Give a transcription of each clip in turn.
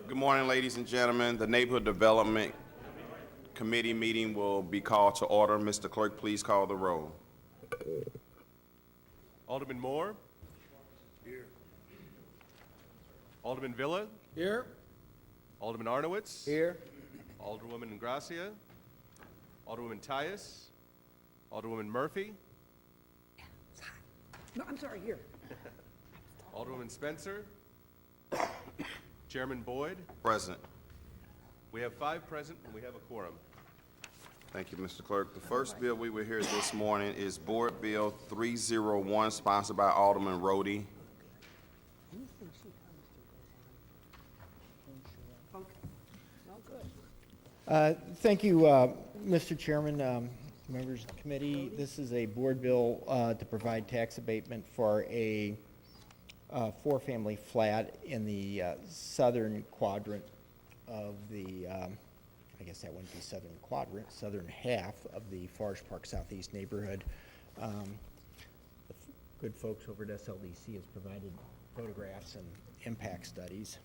Good morning, ladies and gentlemen. The Neighborhood Development Committee meeting will be called to order. Mr. Clerk, please call the roll. Alderman Moore? Here. Alderman Villa? Here. Alderman Arnowitz? Here. Alderwoman Gracia? Alderwoman Tyus? Alderwoman Murphy? No, I'm sorry, here. Alderwoman Spencer? Chairman Boyd? Present. We have 5 present and we have a quorum. Thank you, Mr. Clerk. The first bill we will hear this morning is Board Bill 301, sponsored by Alderman Rhodey. Anything she comes to goes on. Okay, well, good. Thank you, Mr. Chairman, members of the committee. This is a board bill to provide tax abatement for a 4-family flat in the southern quadrant of the, I guess that wouldn't be southern quadrant, southern half of the Forest Park Southeast neighborhood. The good folks over at SLDC has provided photographs and impact studies.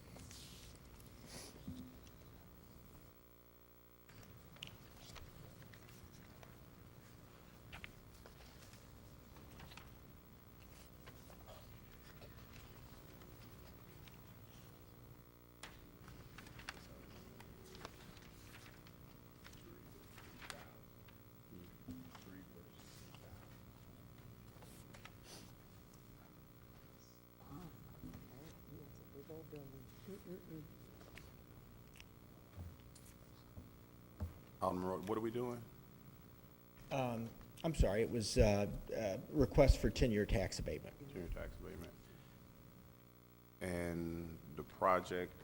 It's a big old building. Alderman Rhodey, what are we doing? I'm sorry, it was request for 10-year tax abatement. Junior tax abatement. And the project,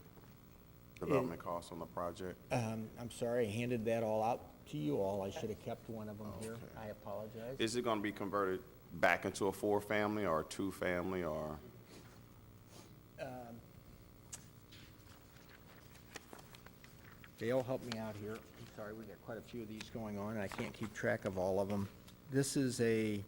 development costs on the project? I'm sorry, I handed that all out to you all. I should have kept one of them here. Okay. I apologize. Is it going to be converted back into a 4-family or a 2-family or? Dale, help me out here. I'm sorry, we got quite a few of these going on, and I can't keep track of all of them. This is a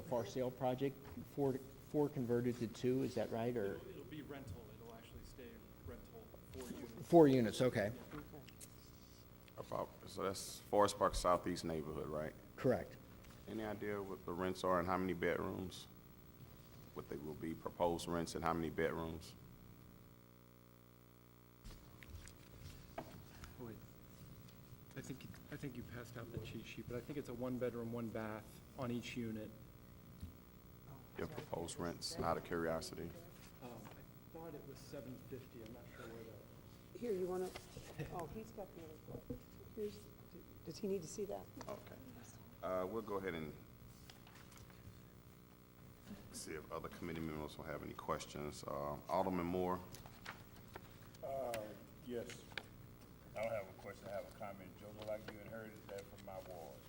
for sale project, four converted to 2, is that right, or? It'll be rental, it'll actually stay rental, 4 4 units. units, okay, About, so that's Forest Park Southeast neighborhood, right? correct. Any idea what the rents are and how many bedrooms? What they will be, proposed rents and how many bedrooms? Wait, I think you passed out the cheat sheet, but I think it's a 1-bedroom, 1-bath on each unit. Your proposed rents, out of curiosity. I thought it was 750, I'm not sure where that. Here, you wanna, oh, he's got the other one. Here's, does he need to see that? Okay. We'll go ahead and see if other committee members will have any questions. Alderman Moore. Yes. I don't have a question, I have a comment. Joe, look like you inherited that from my ward.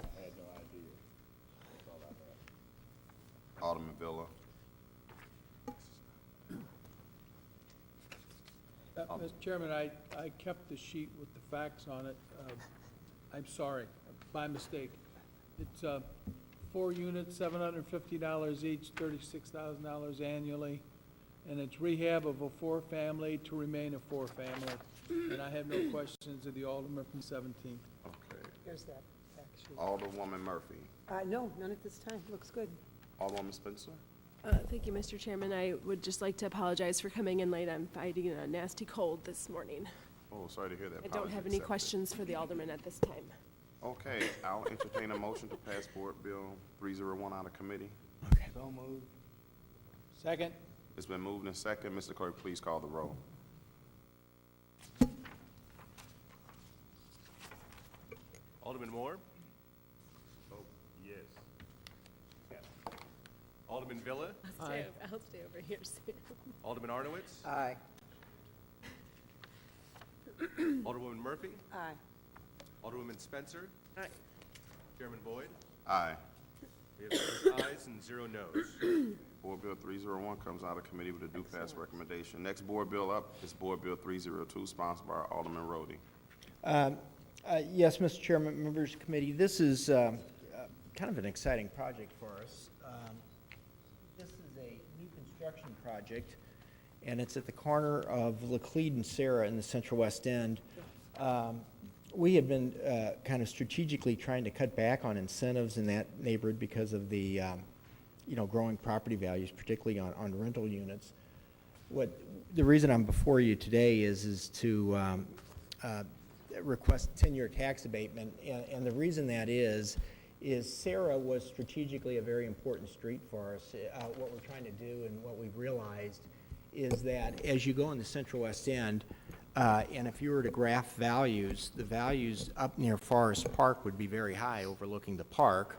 I had no idea. That's all I have. Alderman Villa. Mr. Chairman, I kept the sheet with the facts on it. I'm sorry, by mistake. It's 4 units, $750 each, $36,000 annually, and it's rehab of a 4-family to remain a 4-family. And I have no questions of the Alderman from 17th. Okay. Here's that fact sheet. Alderwoman Murphy. No, none at this time. Looks good. Alderwoman Spencer. Thank you, Mr. Chairman. I would just like to apologize for coming in late. I'm fighting a nasty cold this morning. Oh, sorry to hear that. I don't have any questions for the Alderman at this time. Okay, I'll entertain a motion to pass Board Bill 301 out of committee. Okay. So moved. Second? It's been moved and second. Mr. Clerk, please call the roll. Alderman Moore? Oh, yes. Alderman Villa? I'll stay over here, Sue. Alderman Arnowitz? Aye. Alderwoman Murphy? Aye. Alderwoman Spencer? Aye. Chairman Boyd? Aye. We have 6 ayes and 0 noes. Board Bill 301 comes out of committee with a do pass recommendation. Next board bill up is Board Bill 302, sponsored by Alderman Rhodey. Yes, Mr. Chairman, members of the committee, this is kind of an exciting project for us. This is a new construction project, and it's at the corner of Laclede and Sarah in the Central West End. We had been kind of strategically trying to cut back on incentives in that neighborhood because of the, growing property values, particularly on rental units. The reason I'm before you today is to request 10-year tax abatement, and the reason that is Sarah was strategically a very important street for us. What we're trying to do and what we've realized is that as you go in the Central West End, and if you were to graph values, the values up near Forest Park would be very high overlooking the park.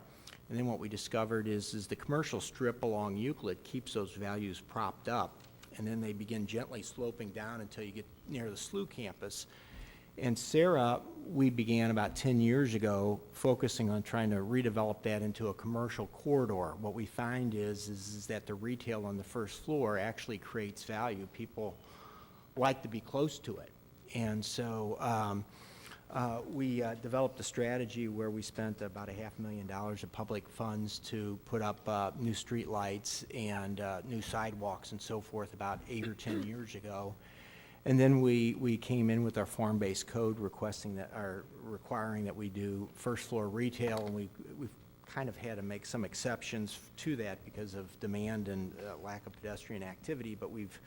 And then what we discovered is the commercial strip along Euclid keeps those values propped up. And then they begin gently sloping down until you get near the SLU campus. And Sarah, we began about 10 years ago focusing on trying to redevelop that into a commercial corridor. What we find is that the retail on the first floor actually creates value. People like to be close to it. And so we developed a strategy where we spent about $500,000 of public funds to put up new street lights and new sidewalks and so forth about 8 or 10 years ago. And then we came in with our form-based code requesting that, or requiring that we do first floor retail, and we've kind of had to make some exceptions to that because of demand and lack of pedestrian activity, but we've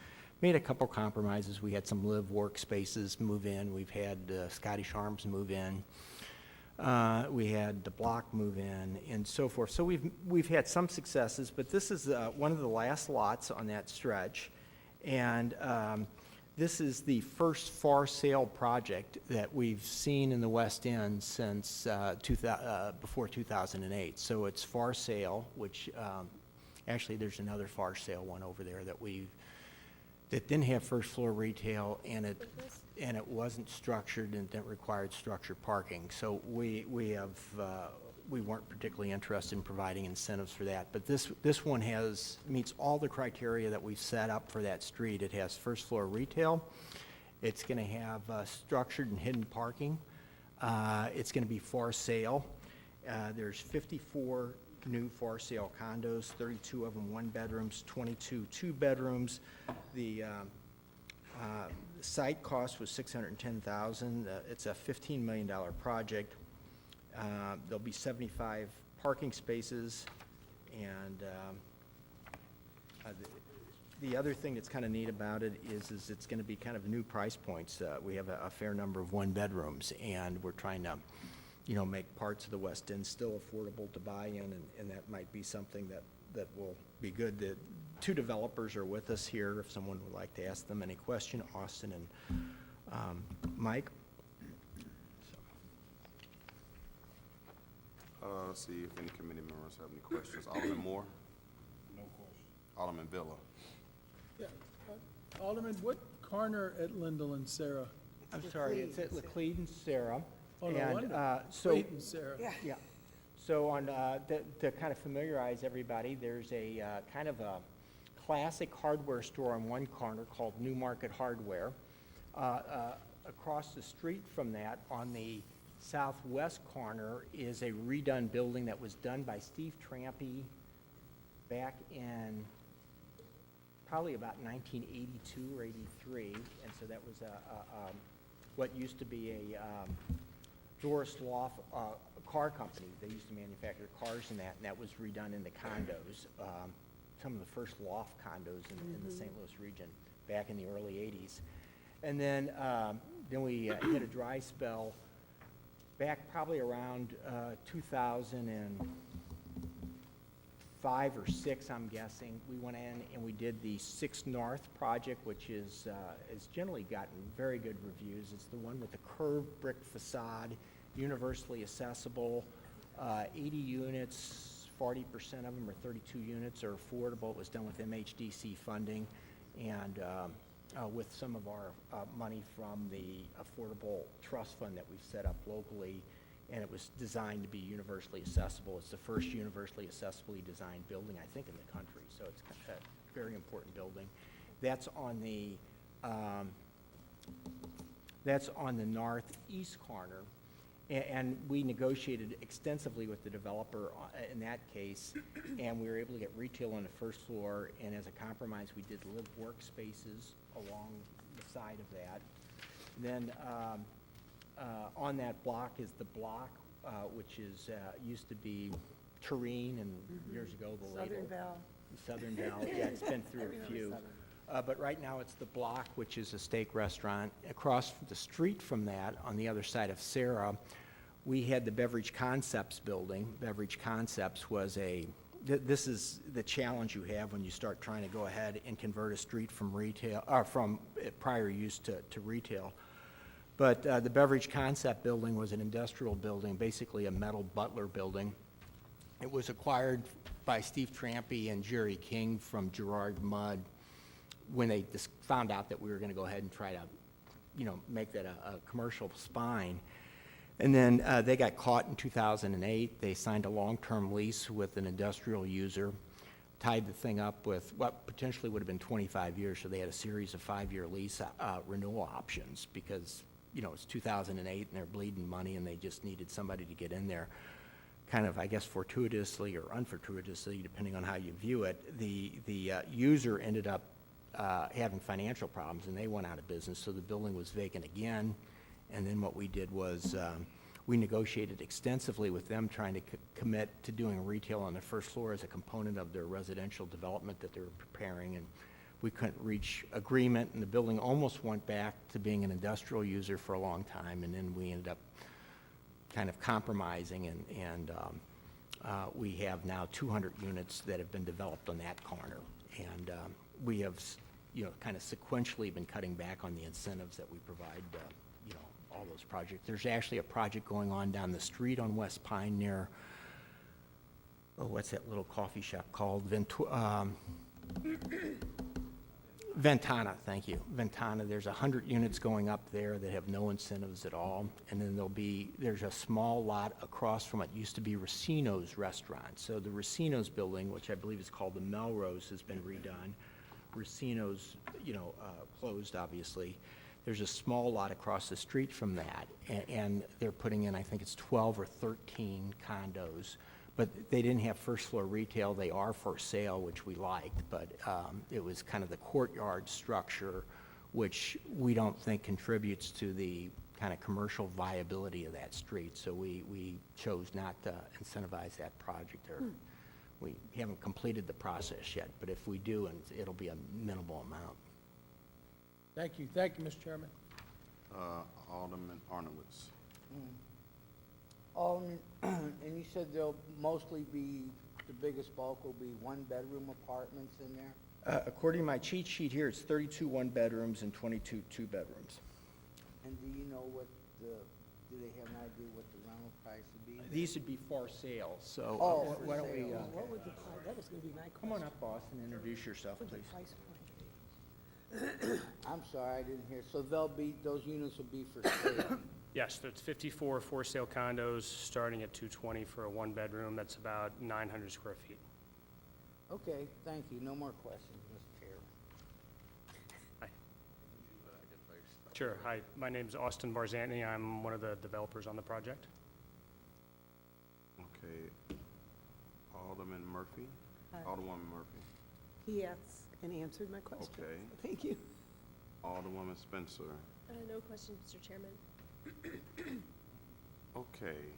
made a couple compromises. We had some live workspaces move in. We've had Scottish Arms move in. We had the Block move in and so forth. So we've had some successes, but this is one of the last lots on that stretch. And this is the first for sale project that we've seen in the West End since before 2008. So it's for sale, which actually there's another for sale one over there that didn't have first floor retail, and it wasn't structured and it required structured parking. So we weren't particularly interested in providing incentives for that. But this one meets all the criteria that we've set up for that street. It has first floor retail. It's going to have structured and hidden parking. It's going to be for sale. There's 54 new for sale condos, 32 of them one bedrooms, 22 two bedrooms. The site cost was $610,000. It's a $15 million project. There'll be 75 parking spaces, and the other thing that's kind of neat about it is it's going to be kind of new price points. We have a fair number of one bedrooms, and we're trying to make parts of the West End still affordable to buy in, and that might be something that will be good. The two developers are with us here if someone would like to ask them any question, Austin and Mike. Let's see if any committee members have any questions. Alderman Moore? No question. Alderman Villa? Yeah. Alderman, what corner at Lindell and Sarah? I'm sorry, it's at Laclede and Sarah. Oh, no And, wonder. so, Wait, and Sarah. Yeah. yeah. So to kind of familiarize everybody, there's a kind of a classic hardware store on one corner called New Market Hardware. Across the street from that, on the southwest corner, is a redone building that was done by Steve Trampy back in probably about 1982 or 83. And so that was what used to be a Doris Loft car company. They used to manufacture cars and that was redone into condos. Some of the first loft condos in the St. Louis region back in the early 80s. And then we hit a dry spell back probably around 2005 or 6, I'm guessing. We went in and we did the 6 North project, which has generally gotten very good reviews. It's the one with the curved brick facade, universally accessible, 80 units, 40% of them, or 32 units, are affordable. It was done with MHDC funding and with some of our money from the Affordable Trust Fund that we've set up locally, and it was designed to be universally accessible. It's the first universally accessibly designed building, I think, in the country, so it's a very important building. That's on the northeast corner. And we negotiated extensively with the developer in that case, and we were able to get retail on the first floor, and as a compromise, we did live workspaces along the side of that. Then, on that block is the block, which is, used to be Tureen, and years ago, the label. Southern Val. Southern Val, yeah, it's been through a few. But right now, it's the block, which is a steak restaurant. Across the street from that, on the other side of Sarah, we had the Beverage Concepts building. Beverage Concepts was this is the challenge you have when you start trying to go ahead and convert a street from retail, or from prior use to retail. But the Beverage Concept building was an industrial building, basically a metal Butler building. It was acquired by Steve Trampy and Jerry King from Gerard Mudd when they just found out that we were going to go ahead and try to, make that a commercial spine. And then they got caught in 2008. They signed a long-term lease with an industrial user, tied the thing up with what potentially would have been 25 years, so they had a series of 5-year lease renewal options because, it's 2008 and they're bleeding money and they just needed somebody to get in there. Kind of, I guess, fortuitously or unfortuitously, depending on how you view it, the user ended up having financial problems, and they went out of business, so the building was vacant again. And then what we did was we negotiated extensively with them, trying to commit to doing retail on the first floor as a component of their residential development that they were preparing, and we couldn't reach agreement, and the building almost went back to being an industrial user for a long time, and then we ended up kind of compromising, and we have now 200 units that have been developed on that corner. And we have, kind of sequentially been cutting back on the incentives that we provide, all those projects. There's actually a project going on down the street on West Pine near, what's that little coffee shop called? Ventana, thank you. Ventana, there's 100 units going up there that have no incentives at all. And then there's a small lot across from what used to be Racino's restaurant. So the Racino's building, which I believe is called the Melrose, has been redone. Racino's, closed, obviously. There's a small lot across the street from that, and they're putting in, I think it's 12 or 13 condos. But they didn't have first floor retail. They are for sale, which we liked, but it was kind of the courtyard structure, which we don't think contributes to the kind of commercial viability of that street. So we chose not to incentivize that project, or we haven't completed the process yet, but if we do, and it'll be a minimal amount. Thank you, Mr. Chairman. Alderman Arnowitz. And you said there'll mostly be, the biggest bulk will be one-bedroom apartments in there? According to my cheat sheet here, it's 32 one-bedrooms and 22 two-bedrooms. And do you know do they have an idea what the rental price would be? These would be for sale, so Oh, why don't we, What would the price, that was gonna be my question. come on up, boss, and introduce yourself, What would please. the price point I'm sorry, I didn't hear. So those units will be for sale? Yes, there's 54 for-sale condos, starting at $220 for a one-bedroom. That's about 900 square feet. Okay, thank you. No more questions, Mr. Chairman. Sure. Hi, my name's Austin Barzani. I'm one of the developers on the project. Okay. Alderman Murphy? Hi. Alderwoman Murphy. He asked and answered my question. Okay. Thank you. Alderwoman Spencer. No questions, Mr. Chairman. Okay.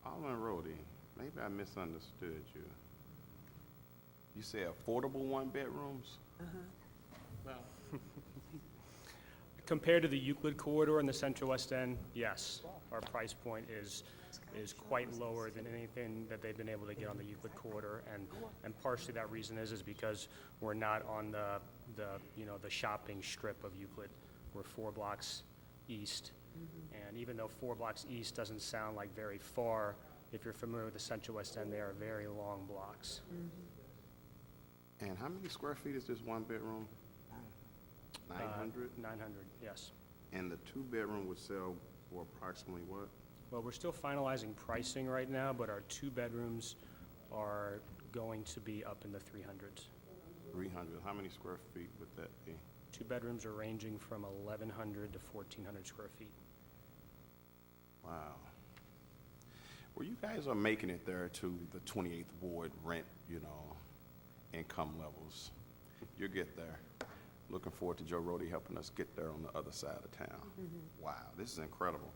Alderman Rhodey, maybe I misunderstood you. You say affordable one-bedrooms? Compared to the Euclid corridor in the Central West End, yes, our price point is quite lower than anything that they've been able to get on the Euclid corridor, and partially that reason is because we're not on the shopping strip of Euclid. We're 4 blocks east, and even though 4 blocks east doesn't sound like very far, if you're familiar with the Central West End, they are very long blocks. And how many square feet is this one-bedroom? 900? 900, yes. And the two-bedroom would sell for approximately what? Well, we're still finalizing pricing right now, but our 2 bedrooms are going to be up in the 300s. 300. How many square feet would that be? 2 bedrooms are ranging from 1,100 to 1,400 square feet. Wow. Well, you guys are making it there to the 28th Ward rent, income levels. You'll get there. Looking forward to Joe Rody helping us get there on the other side of town. Wow, this is incredible.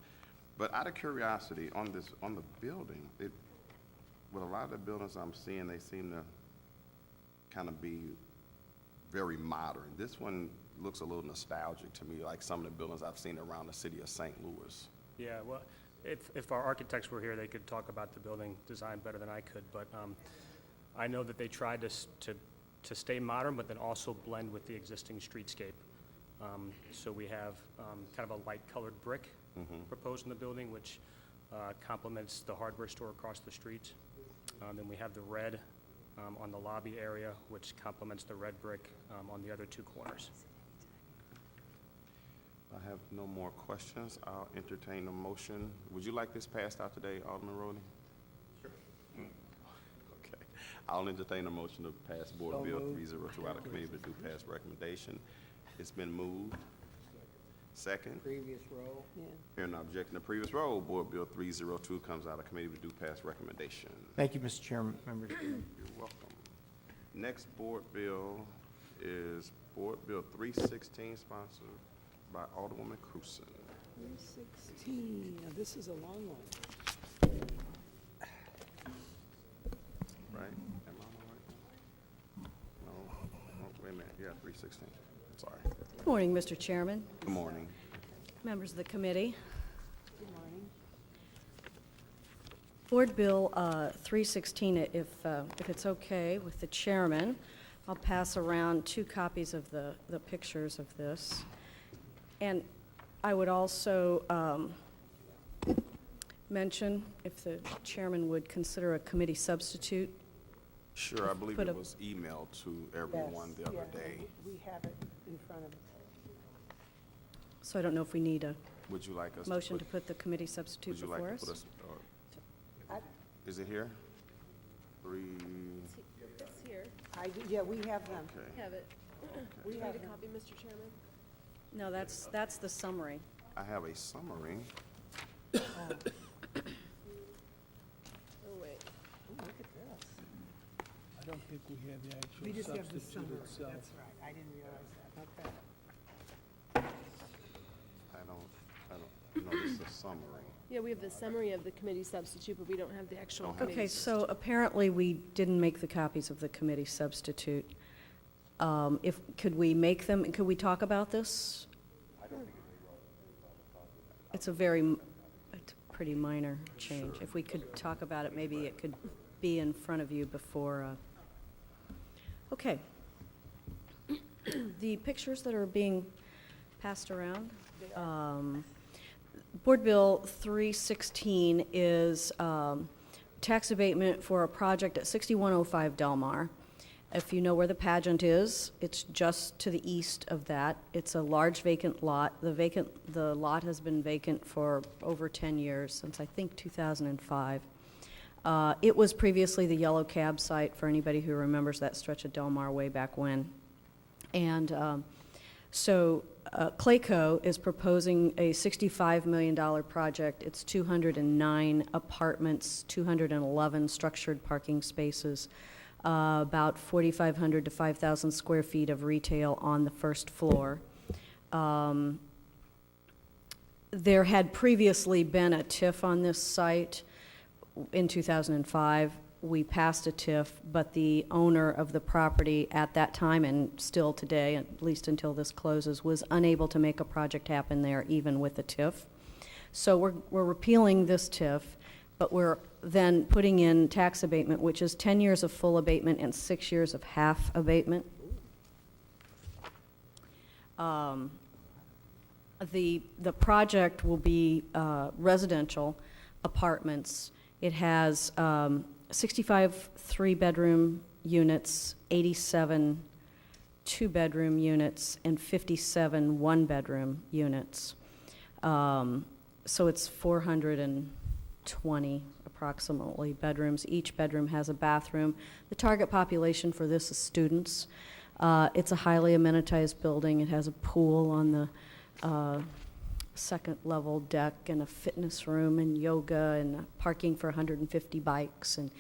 But out of curiosity, on the building, with a lot of the buildings I'm seeing, they seem to kind of be very modern. This one looks a little nostalgic to me, like some of the buildings I've seen around the city of St. Louis. Yeah, well, if our architects were here, they could talk about the building design better than I could, but I know that they tried to stay modern, but then also blend with the existing streetscape. So we have kind of a light-colored brick proposed in the building, which complements the hardware store across the street. Then we have the red on the lobby area, which complements the red brick on the other two corners. I have no more questions. I'll entertain a motion. Would you like this passed out today, Alderman Rhodey? Sure. Okay. I'll entertain a motion to pass Board Bill 302 out of committee with a due pass recommendation. It's been moved. Second. Previous row. Yeah. Hearing no objection to previous roll, Board Bill 302 comes out of committee with due pass recommendation. Thank you, Mr. Chairman, members. You're welcome. Next board bill is Board Bill 316, sponsored by Alderwoman Cruzen. 316, now this is a long one. Right? Am I right? No. Oh, wait a minute. Yeah, 316. Sorry. Good morning, Mr. Chairman, Good morning. members of the committee. Good morning. Board Bill 316, if it's okay with the chairman, I'll pass around 2 copies of the pictures of this. And I would also mention, if the chairman would consider a committee substitute. Sure, I believe Put it a- was emailed to everyone the other Yeah, day. we have it in front of us. So I don't know if we need a Would you like us motion to to put the committee substitute would you like before to put us. us, I- is it here? It's here. Yeah, we have them. Okay. Have it. We Need have a them. copy, Mr. Chairman? No, that's the summary. I have a summary. Oh, wait. Ooh, look at this. I don't think we have the We actual just have the substitute summary, itself. that's right, I didn't realize that, okay. No, this is a summary. Yeah, we have the summary of the committee substitute, but we don't have the actual Don't have committee. Okay, so apparently we didn't make the copies of the committee substitute. Could we make them, could we talk about this? It's a pretty minor change. If we could talk about it, maybe it could be in front of you before, okay. The pictures that are being passed around, Board Bill 316 is tax abatement for a project at 6105 Delmar. If you know where the pageant is, it's just to the east of that. It's a large vacant lot. The lot has been vacant for over 10 years, since I think 2005. It was previously the yellow cab site, for anybody who remembers that stretch of Delmar way back when. And so Clayco is proposing a $65 million project. It's 209 apartments, 211 structured parking spaces, about 4,500 to 5,000 square feet of retail on the first floor. There had previously been a TIF on this site in 2005. We passed a TIF, but the owner of the property at that time, and still today, at least until this closes, was unable to make a project happen there even with a TIF. So we're repealing this TIF, but we're then putting in tax abatement, which is 10 years of full abatement and 6 years of half abatement. The project will be residential apartments. It has 65 three-bedroom units, 87 two-bedroom units, and 57 one-bedroom units. So it's 420 approximately bedrooms. Each bedroom has a bathroom. The target population for this is students. It's a highly amenitized building. It has a pool on the second-level deck and a fitness room and yoga and parking for 150 bikes. And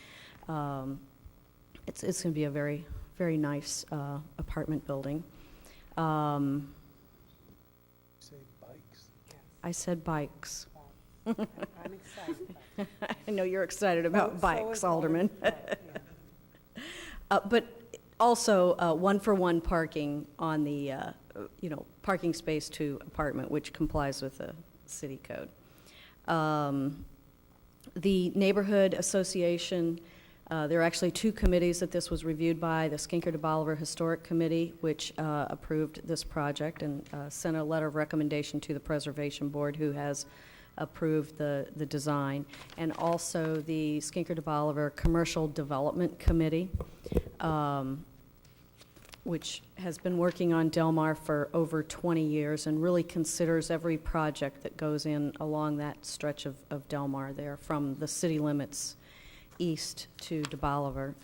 it's going to be a very, very nice apartment building. Say bikes. I said bikes. I'm excited about it. I know you're excited about So bikes, is Alderman. yeah. But also, one-for-one parking on the, parking space to apartment, which complies with the city code. The Neighborhood Association, there are actually two committees that this was reviewed by, the Skinker de Bolivar Historic Committee, which approved this project and sent a letter of recommendation to the Preservation Board, who has approved the design, and also the Skinker de Bolivar Commercial Development Committee, which has been working on Del Mar for over 20 years and really considers every project that goes in along that stretch of Del Mar there, from the city limits east to de Bolivar.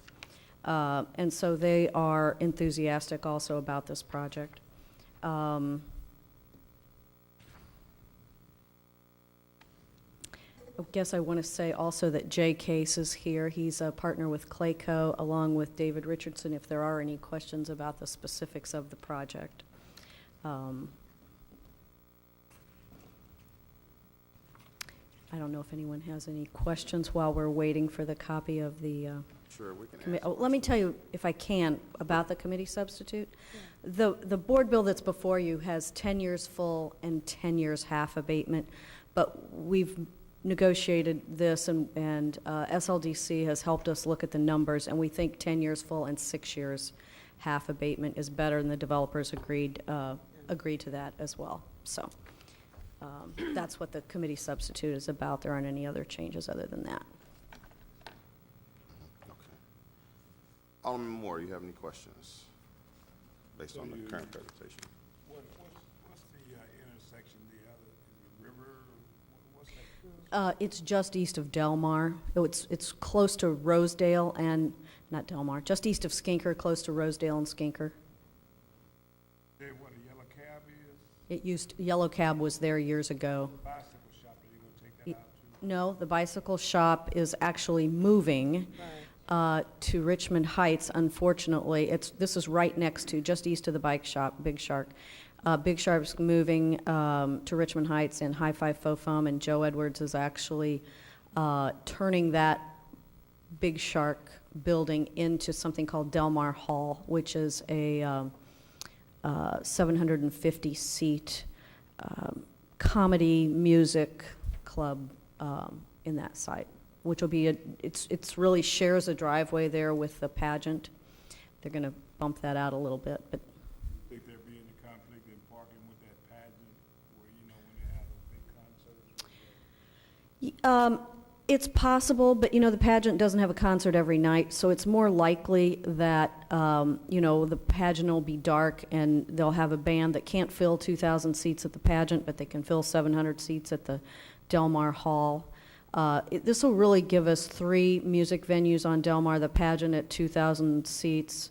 And so they are enthusiastic also about this project. I guess I want to say also that Jay Case is here. He's a partner with Clayco, along with David Richardson, if there are any questions about the specifics of the project. I don't know if anyone has any questions while we're waiting for the copy of the Sure, we can committee. answer. Let me tell you, if I can, about the committee substitute. The board bill that's before you has 10 years full and 10 years half abatement, but we've negotiated this, and SLDC has helped us look at the numbers, and we think 10 years full and 6 years half abatement is better, and the developers agreed to that as well. So that's what the committee substitute is about. There aren't any other changes other than that. Okay. Alderman Moore, you have any questions based on the current presentation? What's the intersection, the river, what's that? It's just east of Del Mar. Oh, it's close to Rosedale and, not Del Mar, just east of Skinker, close to Rosedale and Skinker. Say what a yellow cab is? Yellow Cab was there years ago. The bicycle shop, are you gonna take that out too? No, the bicycle shop is actually moving to Richmond Heights, unfortunately. This is right next to, just east of the bike shop, Big Shark. Big Shark's moving to Richmond Heights in High Five Faux Foam, and Joe Edwards is actually turning that Big Shark building into something called Del Mar Hall, which is a 750-seat comedy music club in that site, which will be, it's really shares a driveway there with the pageant. They're going to bump that out a little bit, but Think there'd be any conflict in parking with that pageant where, when they have a big concert? It's possible, but the pageant doesn't have a concert every night, so it's more likely that the pageant will be dark and they'll have a band that can't fill 2,000 seats at the pageant, but they can fill 700 seats at the Del Mar Hall. This will really give us 3 music venues on Del Mar: the pageant at 2,000 seats,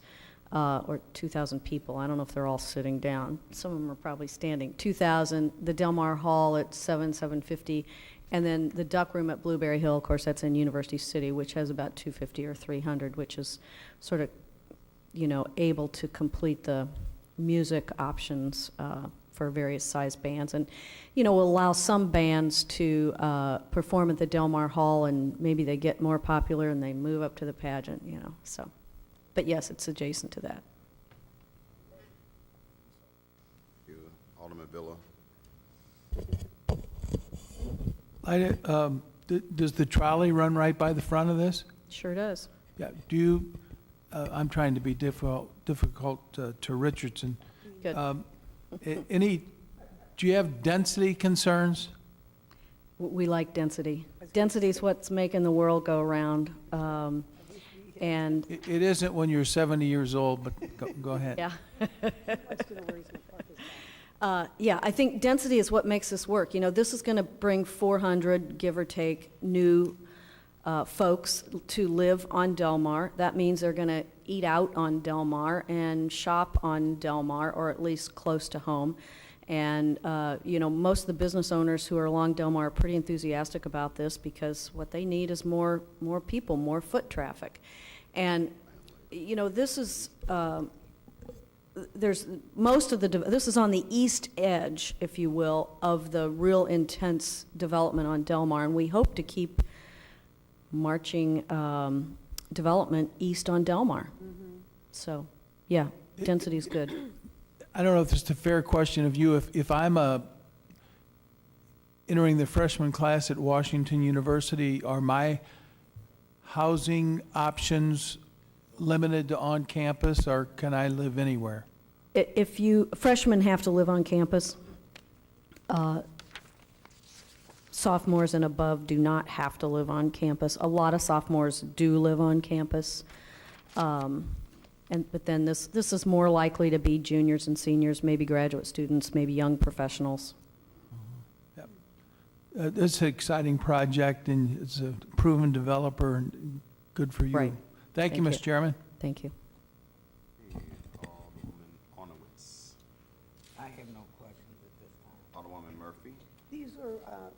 or 2,000 people. I don't know if they're all sitting down. Some of them are probably standing. 2,000, the Del Mar Hall at 750, and then the Duck Room at Blueberry Hill, of course, that's in University City, which has about 250 or 300, which is sort of, able to complete the music options for various size bands. And, will allow some bands to perform at the Del Mar Hall, and maybe they get more popular and they move up to the pageant, so. But yes, it's adjacent to that. You, Alderman Villa? Does the trolley run right by the front of this? Sure does. Yeah, I'm trying to be difficult to Richardson. Good. Do you have density concerns? We like density. Density is what's making the world go around. And, It isn't when you're 70 years old, but go ahead. yeah. What's gonna worry is my park is down. Yeah, I think density is what makes this work. This is going to bring 400, give or take, new folks to live on Del Mar. That means they're going to eat out on Del Mar and shop on Del Mar, or at least close to home. And, most of the business owners who are along Delmar are pretty enthusiastic about this because what they need is more people, more foot traffic. And, this is, this is on the east edge, if you will, of the real intense development on Delmar, and we hope to keep marching development east on Delmar. So, yeah, density's good. I don't know if this is a fair question of you. If I'm entering the freshman class at Washington University, are my housing options limited to on campus, or can I live anywhere? Freshmen have to live on campus. Sophomores and above do not have to live on campus. A lot of sophomores do live on campus. But then this is more likely to be juniors and seniors, maybe graduate students, maybe young professionals. Yep. It's an exciting project, and it's a proven developer, and good for you. Right. Thank you, Thank Mr. you. Chairman. Thank you. Alderman Onowitz. I have no questions at this time. Alderwoman Murphy. These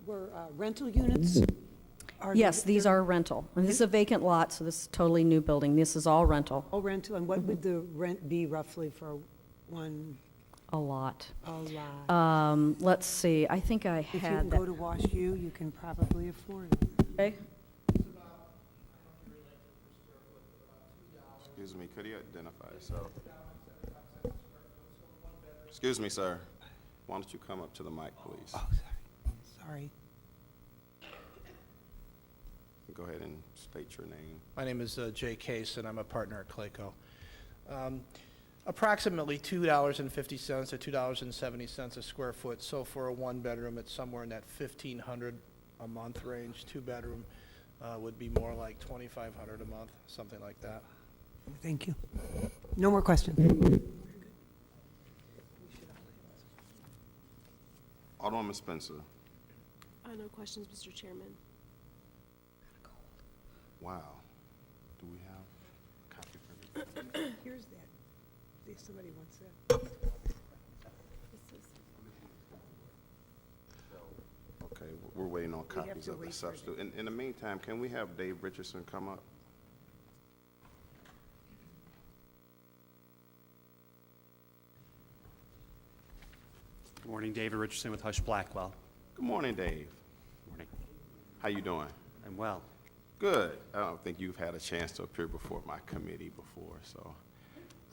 were rental units? Are Yes, they- these are rental. And this is a vacant lot, so this is a totally new building. This is all rental. Oh, rental, and what would the rent be roughly for one, A lot. a lot? Let's see, I think I If you can had go that. to Wash U, you can probably afford it. Okay. Excuse me, could you identify yourself? Excuse me, sir. Why don't you come up to the mic, please? Oh, sorry. Go ahead and state your name. My name is Jay Case, and I'm a partner at Clayco. Approximately $2.50 to $2.70 a square foot. So for a one-bedroom, it's somewhere in that $1,500 a month range. Two-bedroom would be more like $2,500 a month, something like that. Thank you. No more questions. Alderwoman Spencer. No questions, Mr. Chairman. Wow. Do we have a copy for everybody? Here's that. If somebody wants that. Okay, we're waiting on have copies to of the wait for it. substitute. In the meantime, can we have Dave Richardson come up? Good morning, David Richardson with Hush Blackwell. Good morning, Dave. Morning. How you doing? I'm well. Good. I don't think you've had a chance to appear before my committee before, so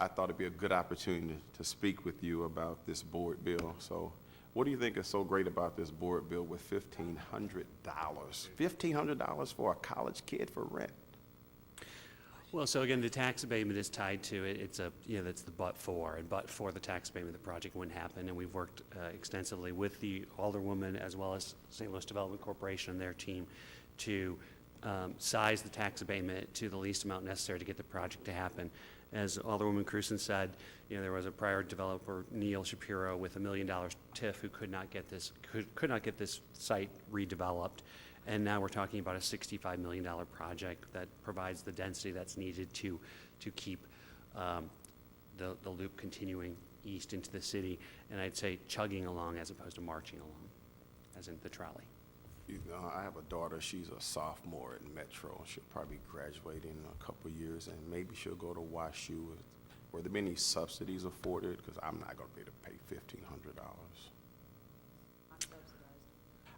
I thought it'd be a good opportunity to speak with you about this board bill. So what do you think is so great about this board bill with $1,500? $1,500 for a college kid for rent? Well, so again, the tax abatement is tied to it. It's that's the but for, and but for the tax abatement, the project wouldn't happen. And we've worked extensively with the Alderwoman as well as St. Louis Development Corporation and their team to size the tax abatement to the least amount necessary to get the project to happen. As Alderwoman Cruzen said, there was a prior developer, Neil Shapiro, with $1 million TIF who could not get this site redeveloped. And now we're talking about a $65 million project that provides the density that's needed to keep the loop continuing east into the city, and I'd say chugging along as opposed to marching along, as in the trolley. I have a daughter, she's a sophomore at Metro. She'll probably graduate in a couple of years, and maybe she'll go to WashU. Were there any subsidies afforded? Because I'm not going to be able to pay $1,500.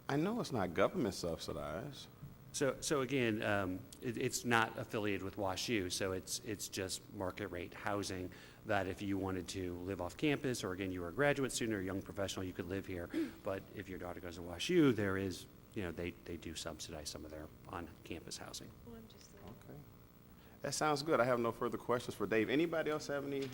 I know it's not government subsidized. So again, it's not affiliated with WashU, so it's just market rate housing that if you wanted to live off campus, or again, you were a graduate student or a young professional, you could live here. But if your daughter goes to WashU, there is, they do subsidize some of their on-campus housing. Okay. That sounds good. I have no further questions for Dave. Anybody else have any?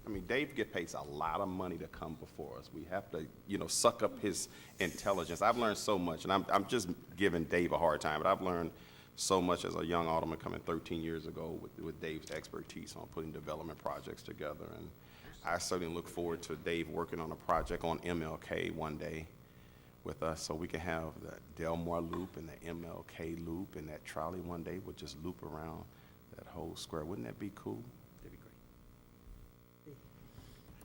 I mean, Dave pays a lot of money to come before us. We have to, suck up his intelligence. I've learned so much, and I'm just giving Dave a hard time, but I've learned so much as a young alderman coming 13 years ago with Dave's expertise on putting development projects together. And I certainly look forward to Dave working on a project on MLK one day with us, so we can have the Delmar Loop and the MLK Loop, and that trolley one day would just loop around that whole square. Wouldn't that be cool? That'd be great.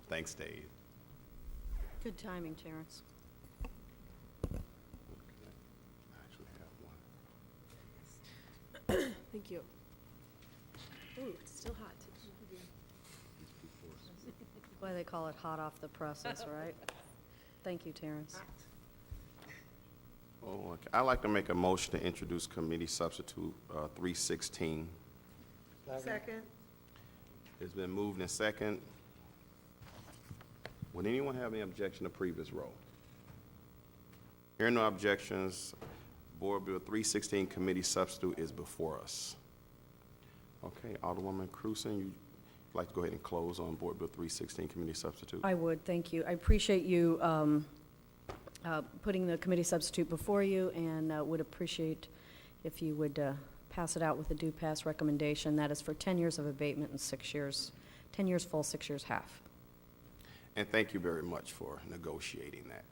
Thanks, Dave. Good timing, Terrence. I actually have one. Thank you. Ooh, it's still hot. That's why they call it hot off the presses, right? Thank you, Terrence. Oh, okay. I'd like to make a motion to introduce committee substitute 316. Second. It's been moved and second. Would anyone have any objection to previous roll? Hearing no objections, Board Bill 316 committee substitute is before us. Okay, Alderwoman Cruzen, you'd like to go ahead and close on Board Bill 316 committee substitute? I would, thank you. I appreciate you putting the committee substitute before you, and would appreciate if you would pass it out with a do pass recommendation. That is for 10 years of abatement and 6 years, 10 years full, 6 years half. And thank you very much for negotiating that.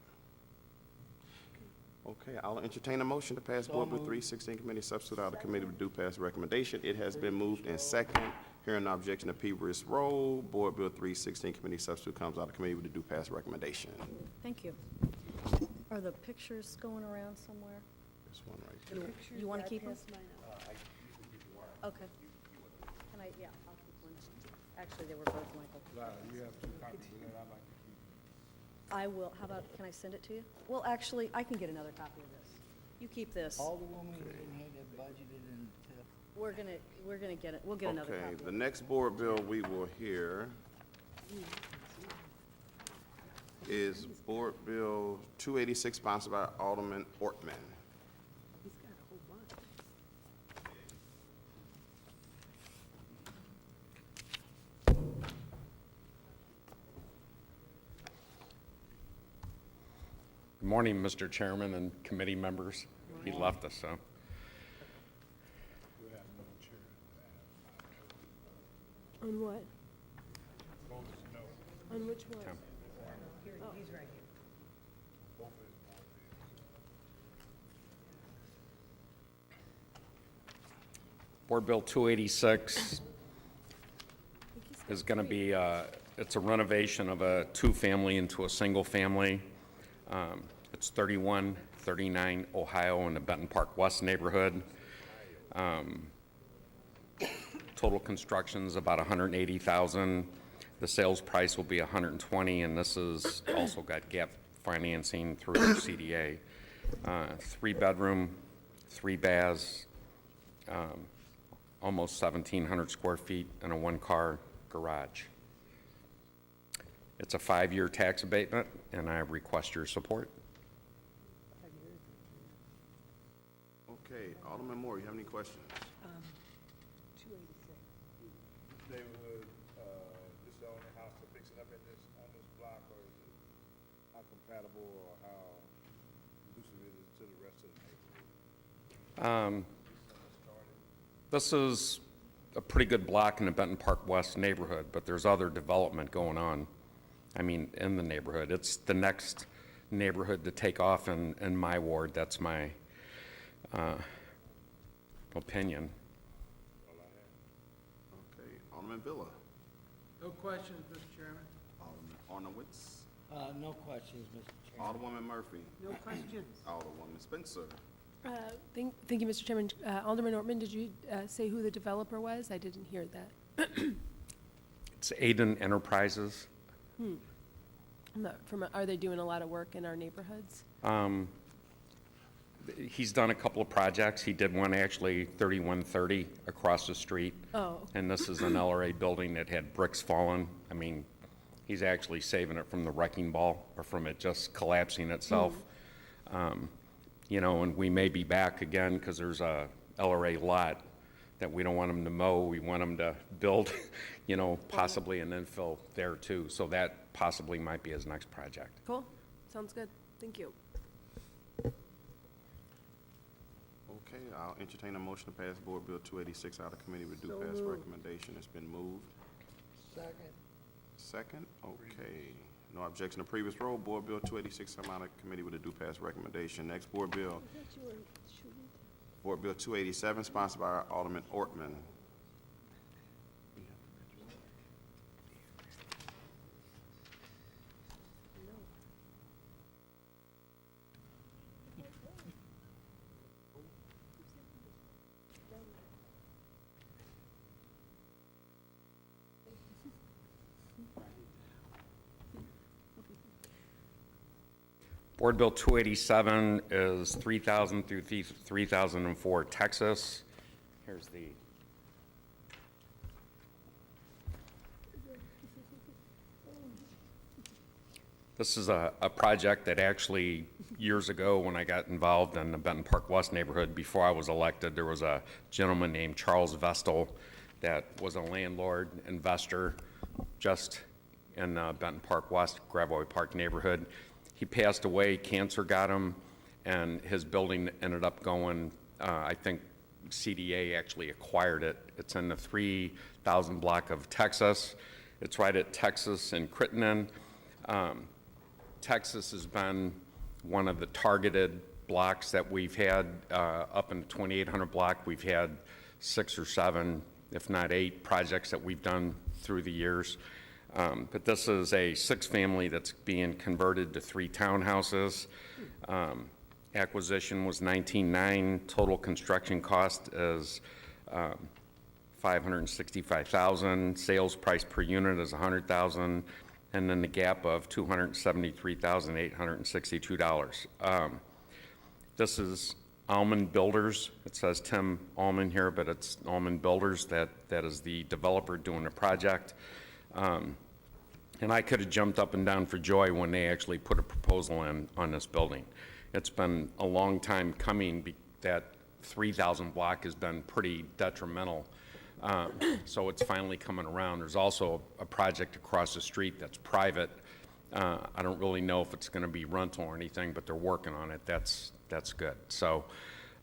Okay, I'll entertain a motion to pass Board Bill 316 committee substitute out of committee with due pass recommendation. It has been moved and second. Hearing no objection to previous roll, Board Bill 316 committee substitute comes out of committee with a due pass recommendation. Thank you. Are the pictures going around somewhere? This one right here. You want to keep them? Pass mine out. Okay. Can I, yeah, I'll keep one. Actually, they were both Michael. You have two copies of that, I'd like to keep. I will, how about, can I send it to you? Well, actually, I can get another copy of this. You keep this. Alderwoman, you didn't have that budgeted into, We're gonna get it, we'll get another Okay, copy. the next board bill we will hear is Board Bill 286 sponsored by Alderman Ortmann. He's got a whole bunch. Good morning, Mr. Chairman and committee members. He left us, so. On what? On which one? Board Bill 286 is going to be, it's a renovation of a two-family into a single-family. It's 3139 Ohio in the Benton Park West neighborhood. Total construction's about $180,000. The sales price will be $120,000, and this is also got gap financing through CDA. 3-bedroom, 3 baths, almost 1,700 square feet, and a 1-car garage. It's a 5-year tax abatement, and I request your support. Okay, Alderman Moore, you have any questions? 286. Neighborhood, this is the only house to fix it up in this, on this block, or is it how compatible or how conducive it is to the rest of the neighborhood? This is a pretty good block in the Benton Park West neighborhood, but there's other development going on, I mean, in the neighborhood. It's the next neighborhood to take off in my ward. That's my opinion. Okay, Alderman Villa. No questions, Mr. Chairman. Alderman Arnowitz. no questions, Mr. Chairman. Alderwoman Murphy. No questions. Alderwoman Spencer. Thank you, Mr. Chairman. Alderman Ortmann, did you say who the developer was? I didn't hear that. It's Aiden Enterprises. Are they doing a lot of work in our neighborhoods? He's done a couple of projects. He did one actually 3130 across the street. Oh, And this is an LRA building that had bricks fallen. I mean, he's actually saving it from the wrecking ball or from it just collapsing itself. You know, and we may be back again because there's a LRA lot that we don't want them to mow. We want them to build, you know, possibly an infill there too. So that possibly might be his next project. cool. Sounds good. Thank you. Okay, I'll entertain a motion to pass Board Bill 286 out of committee with due So pass moved. recommendation. It's been moved. Second. Second, okay. No objection to previous roll. Board Bill 286 come out of committee with a due pass recommendation. Next Board Bill, Board Bill 287 sponsored by Alderman Ortmann. Board Bill 287 is 3000 through 3004 Texas. Here's the This is a project that actually, years ago, when I got involved in the Benton Park West neighborhood, before I was elected, there was a gentleman named Charles Vestal that was a landlord, investor, just in Benton Park West, Gravois Park neighborhood. He passed away, cancer got him, and his building ended up going, I think CDA actually acquired it. It's in the 3000 block of Texas. It's right at Texas and Crittenden. Texas has been one of the targeted blocks that we've had up in the 2800 block. We've had 6 or 7, if not 8, projects that we've done through the years. But this is a 6-family that's being converted to 3 townhouses. Acquisition was $19,900. Total construction cost is $565,000. Sales price per unit is $100,000. And then the gap of $273,862. This is Allman Builders. It says Tim Allman here, but it's Allman Builders that is the developer doing the project. And I could have jumped up and down for joy when they actually put a proposal in on this building. It's been a long time coming. That 3000 block has been pretty detrimental. So it's finally coming around. There's also a project across the street that's private. I don't really know if it's going to be rental or anything, but they're working on it. That's good. So,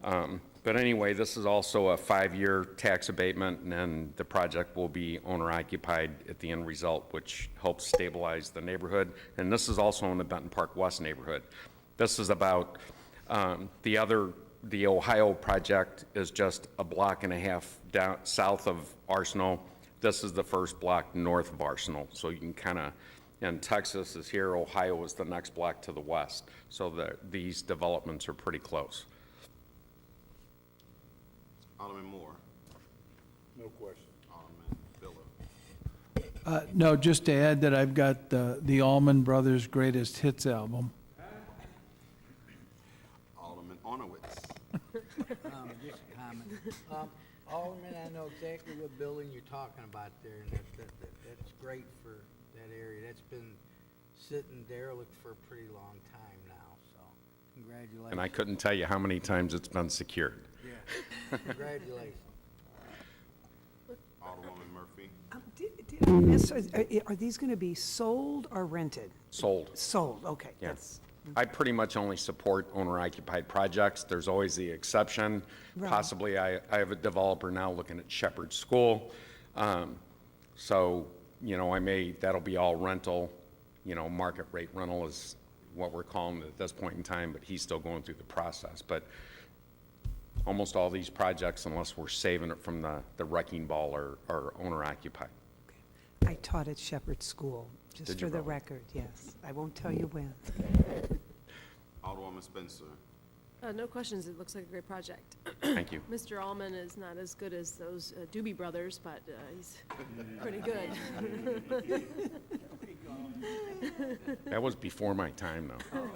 but anyway, this is also a 5-year tax abatement, and then the project will be owner-occupied at the end result, which helps stabilize the neighborhood. And this is also in the Benton Park West neighborhood. This is about the Ohio project is just a block and a half down south of Arsenal. This is the first block north of Arsenal. So you can kind of, and Texas is here, Ohio is the next block to the west. So these developments are pretty close. Alderman Moore. No question. Alderman Phillip. No, just to add that I've got the Allman Brothers Greatest Hits album. Alderman Onowitz. Just a comment. Alderman, I know exactly what building you're talking about there, and that's great for that area. That's been sitting derelict for a pretty long time now, so congratulations. And I couldn't tell you how many times it's been secured. Yeah, congratulations. Alderwoman Murphy. Did I miss, are these going to be sold or rented? Sold. Sold, okay. Yeah. That's- I pretty much only support owner-occupied projects. There's always the exception. Right. Possibly, I have a developer now looking at Shepherd School. So, that'll be all rental. Market rate rental is what we're calling it at this point in time, but he's still going through the process. But almost all these projects, unless we're saving it from the wrecking ball, are owner-occupied. I taught at Shepherd School, just Did you for the really? record, yes. I won't tell you when. Alderwoman Spencer. No questions. It looks like a great project. Thank you. Mr. Allman is not as good as those Doobie Brothers, but he's pretty good. That was before my time, though.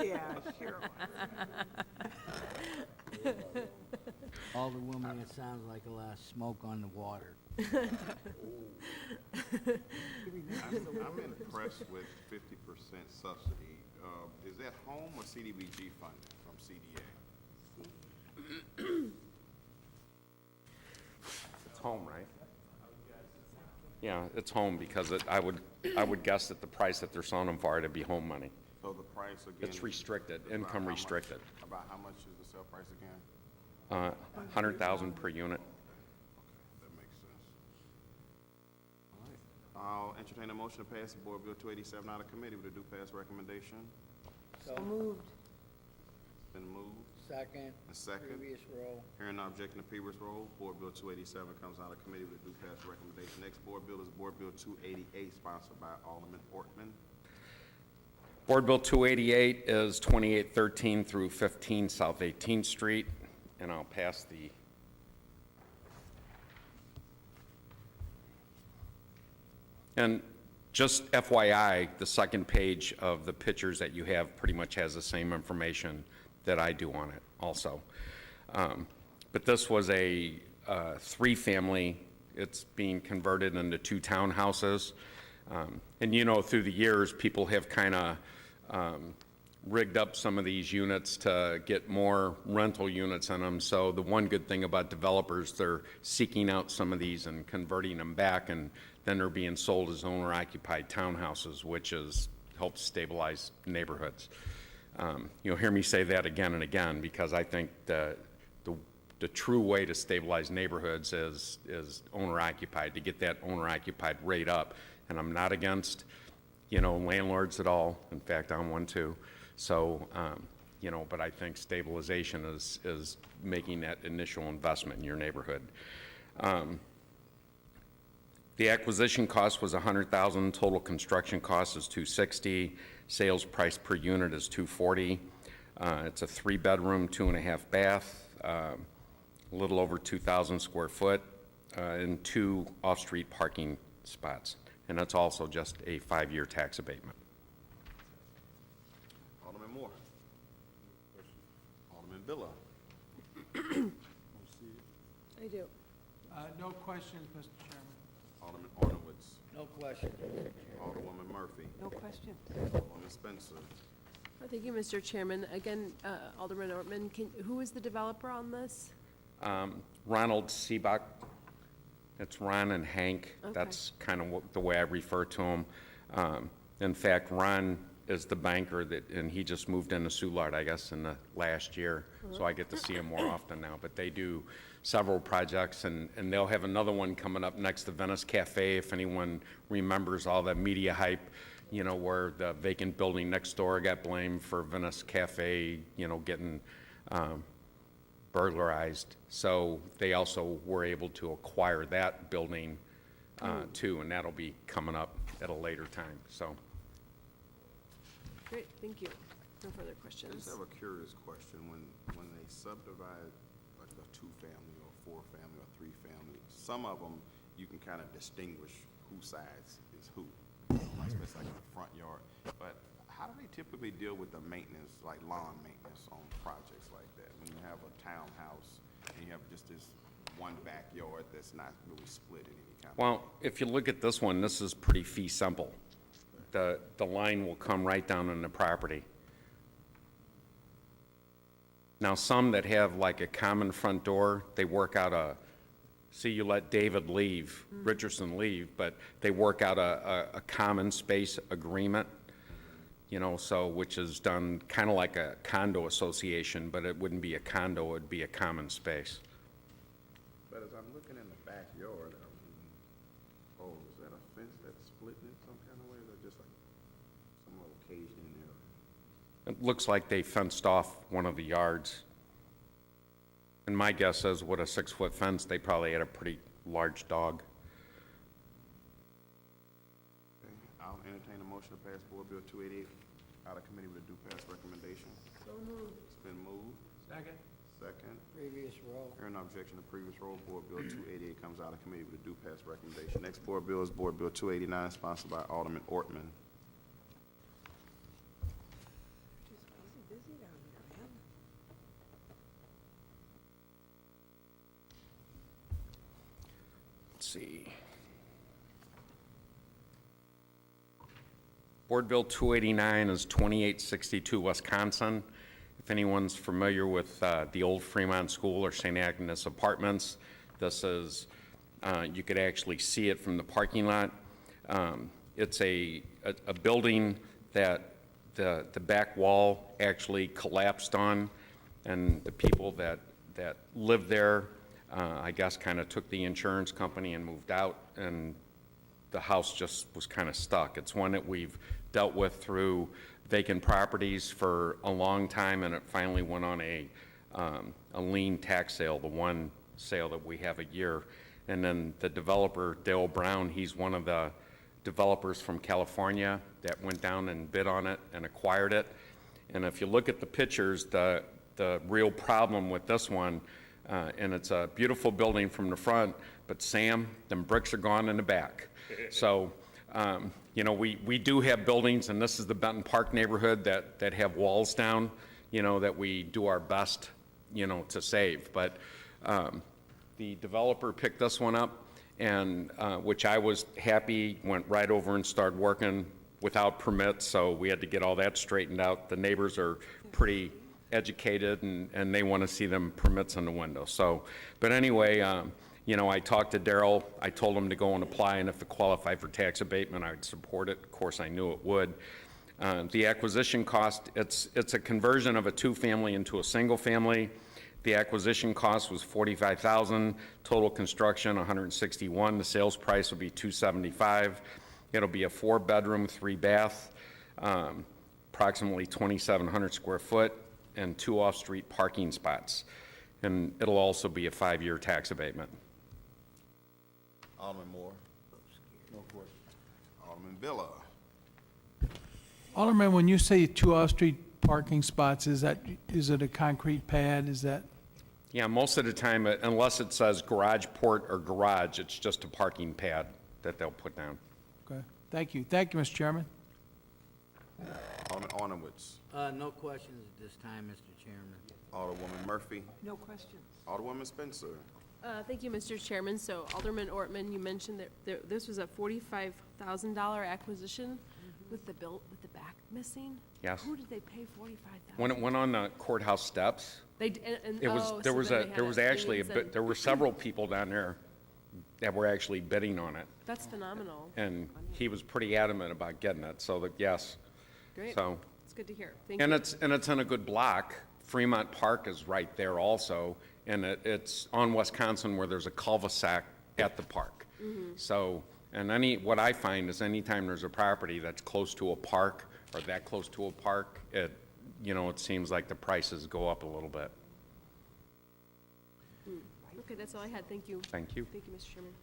Yeah, sure. Alderwoman, it sounds like a lot of smoke on the water. I'm impressed with 50% subsidy. Is that home or CDBG funding from CDA? It's home, right? Yeah, it's home because I would guess that the price that they're selling them for, it'd be home money. So the price again? It's restricted, about income how much- restricted. About how much is the sale price again? 100,000 per unit. That makes sense. All right. I'll entertain a motion to pass Board Bill 287 out of committee with a due pass recommendation. So Moved. It's been moved. second, A second. previous row. Hearing no objection to previous roll, Board Bill 287 comes out of committee with a due pass recommendation. Next board bill is Board Bill 288, sponsored by Alderman Ortmann. Board Bill 288 is 2813 through 15 South 18th Street, and I'll pass the and Just FYI, the second page of the pictures that you have pretty much has the same information that I do on it also. But this was a 3-family. It's being converted into 2 townhouses. And you know, through the years, people have kind of rigged up some of these units to get more rental units in them. So the one good thing about developers, they're seeking out some of these and converting them back, and then they're being sold as owner-occupied townhouses, which helps stabilize neighborhoods. You'll hear me say that again and again, because I think the true way to stabilize neighborhoods is owner-occupied, to get that owner-occupied rate up. And I'm not against, landlords at all. In fact, I'm one too. So, but I think stabilization is making that initial investment in your neighborhood. The acquisition cost was $100,000. Total construction cost is $260,000. Sales price per unit is $240,000. It's a 3-bedroom, 2.5 bath, a little over 2,000 square foot, and 2 off-street parking spots. And that's also just a 5-year tax abatement. Alderman Moore. Alderman Villa. I do. No questions, Mr. Chairman. Alderman Ornowitz. No question. Alderwoman Murphy. No question. Alderman Spencer. Thank you, Mr. Chairman. Again, Alderman Ortmann, who is the developer on this? Ronald Seebach. It's Ron and Hank. Okay. That's kind of the way I refer to them. In fact, Ron is the banker and he just moved into Soulard, I guess, in the last year. So I get to see him more often now. But they do several projects, and they'll have another one coming up next to Venice Cafe, if anyone remembers all the media hype, where the vacant building next door got blamed for Venice Cafe, getting burglarized. So they also were able to acquire that building too, and that'll be coming up at a later time. So. Great, thank you. No further I just questions. have a curious question. When they subdivide like a 2-family or 4-family or 3-family, some of them you can kind of distinguish whose sides is who, especially like in the front yard. But how do they typically deal with the maintenance, like lawn maintenance on projects like that? When you have a townhouse and you have just this one backyard that's not really split in any kind of. Well, if you look at this one, this is pretty fee simple. The line will come right down on the property. Now, some that have like a common front door, they work out you let David leave, Richardson leave, but they work out a common space agreement, which is done kind of like a condo association, but it wouldn't be a condo, it'd be a common space. But as I'm looking in the backyard, is that a fence that's splitting it some kind of way, or just like some little caged in there? It looks like they fenced off one of the yards. And my guess is with a 6-foot fence, they probably had a pretty large dog. Okay, I'll entertain a motion to pass Board Bill 288 out of committee with a due pass recommendation. So moved. It's been moved. Second. Second. Previous roll. Hearing no objection to previous roll, Board Bill 288 comes out of committee with a due pass recommendation. Next board bill is Board Bill 289, sponsored by Alderman Ortmann. Just busy down here, man. Let's see. Board Bill 289 is 2862 Wisconsin. If anyone's familiar with the old Fremont School or St. Agnes Apartments, this is, you could actually see it from the parking lot. It's a building that the back wall actually collapsed on, and the people that lived there, I guess, kind of took the insurance company and moved out, and the house just was kind of stuck. It's one that we've dealt with through vacant properties for a long time, and it finally went on a lien tax sale, the one sale that we have a year. And then the developer, Dale Brown, he's one of the developers from California that went down and bid on it and acquired it. And if you look at the pictures, the real problem with this one, and it's a beautiful building from the front, but Sam, them bricks are gone in the back. So You know, we do have buildings, and this is the Benton Park neighborhood, that have walls down, you know, that we do our best, you know, to save. But the developer picked this one up, and which I was happy, went right over and started working without permits, so we had to get all that straightened out. The neighbors are pretty educated, and they want to see them permits in the window. So, but anyway, you know, I talked to Daryl. I told him to go and apply, and if it qualified for tax abatement, I'd support it. Of course, I knew it would. The acquisition cost, it's a conversion of a two-family into a single-family. The acquisition cost was $45,000. Total construction, $161,000. The sales price will be $275,000. It'll be a 4-bedroom, 3-bath, approximately 2,700 square foot, and 2 off-street parking spots. And it'll also be a 5-year tax abatement. Alderman Moore? No question. Alderman Villa? Alderman, when you say 2 off-street parking spots, is it a concrete pad? Is that? Yeah, most of the time, unless it says garage port or garage, it's just a parking pad that they'll put down. Okay, thank you. Thank you, Mr. Chairman. Alderman Arnowitz? No questions at this time, Mr. Chairman. Alderwoman Murphy? No questions. Alderwoman Spencer? Thank you, Mr. Chairman. So Alderman Ortman, you mentioned that this was a $45,000 acquisition with the back missing? Yes. Who did they pay $45,000? When it went on the courthouse steps, They, it was, there was there were several people down there that were actually bidding on it. That's phenomenal. And he was pretty adamant about getting it, so that, yes. Great. So, It's good to hear. Thank and you. it's in a good block. Fremont Park is right there also, and it's on Wisconsin where there's a cul-de-sac at the park. So, and what I find is anytime there's a property that's close to a park or that close to a park, it seems like the prices go up a little bit. Okay, that's all I had. Thank you. Thank you. Thank you, Mr. Chairman.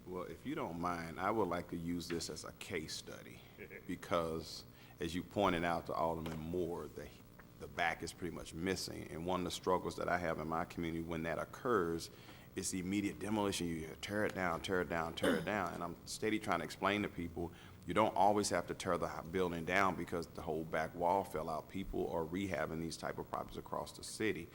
Well, if you don't mind, I would like to use this as a case study because, as you pointed out to Alderman Moore, the back is pretty much missing. And one of the struggles that I have in my community when that occurs is the immediate demolition. You tear it down, tear it down, tear it down. And I'm steady trying to explain to people, you don't always have to tear the building down because the whole back wall fell out. People are rehabbing these type of properties across the city,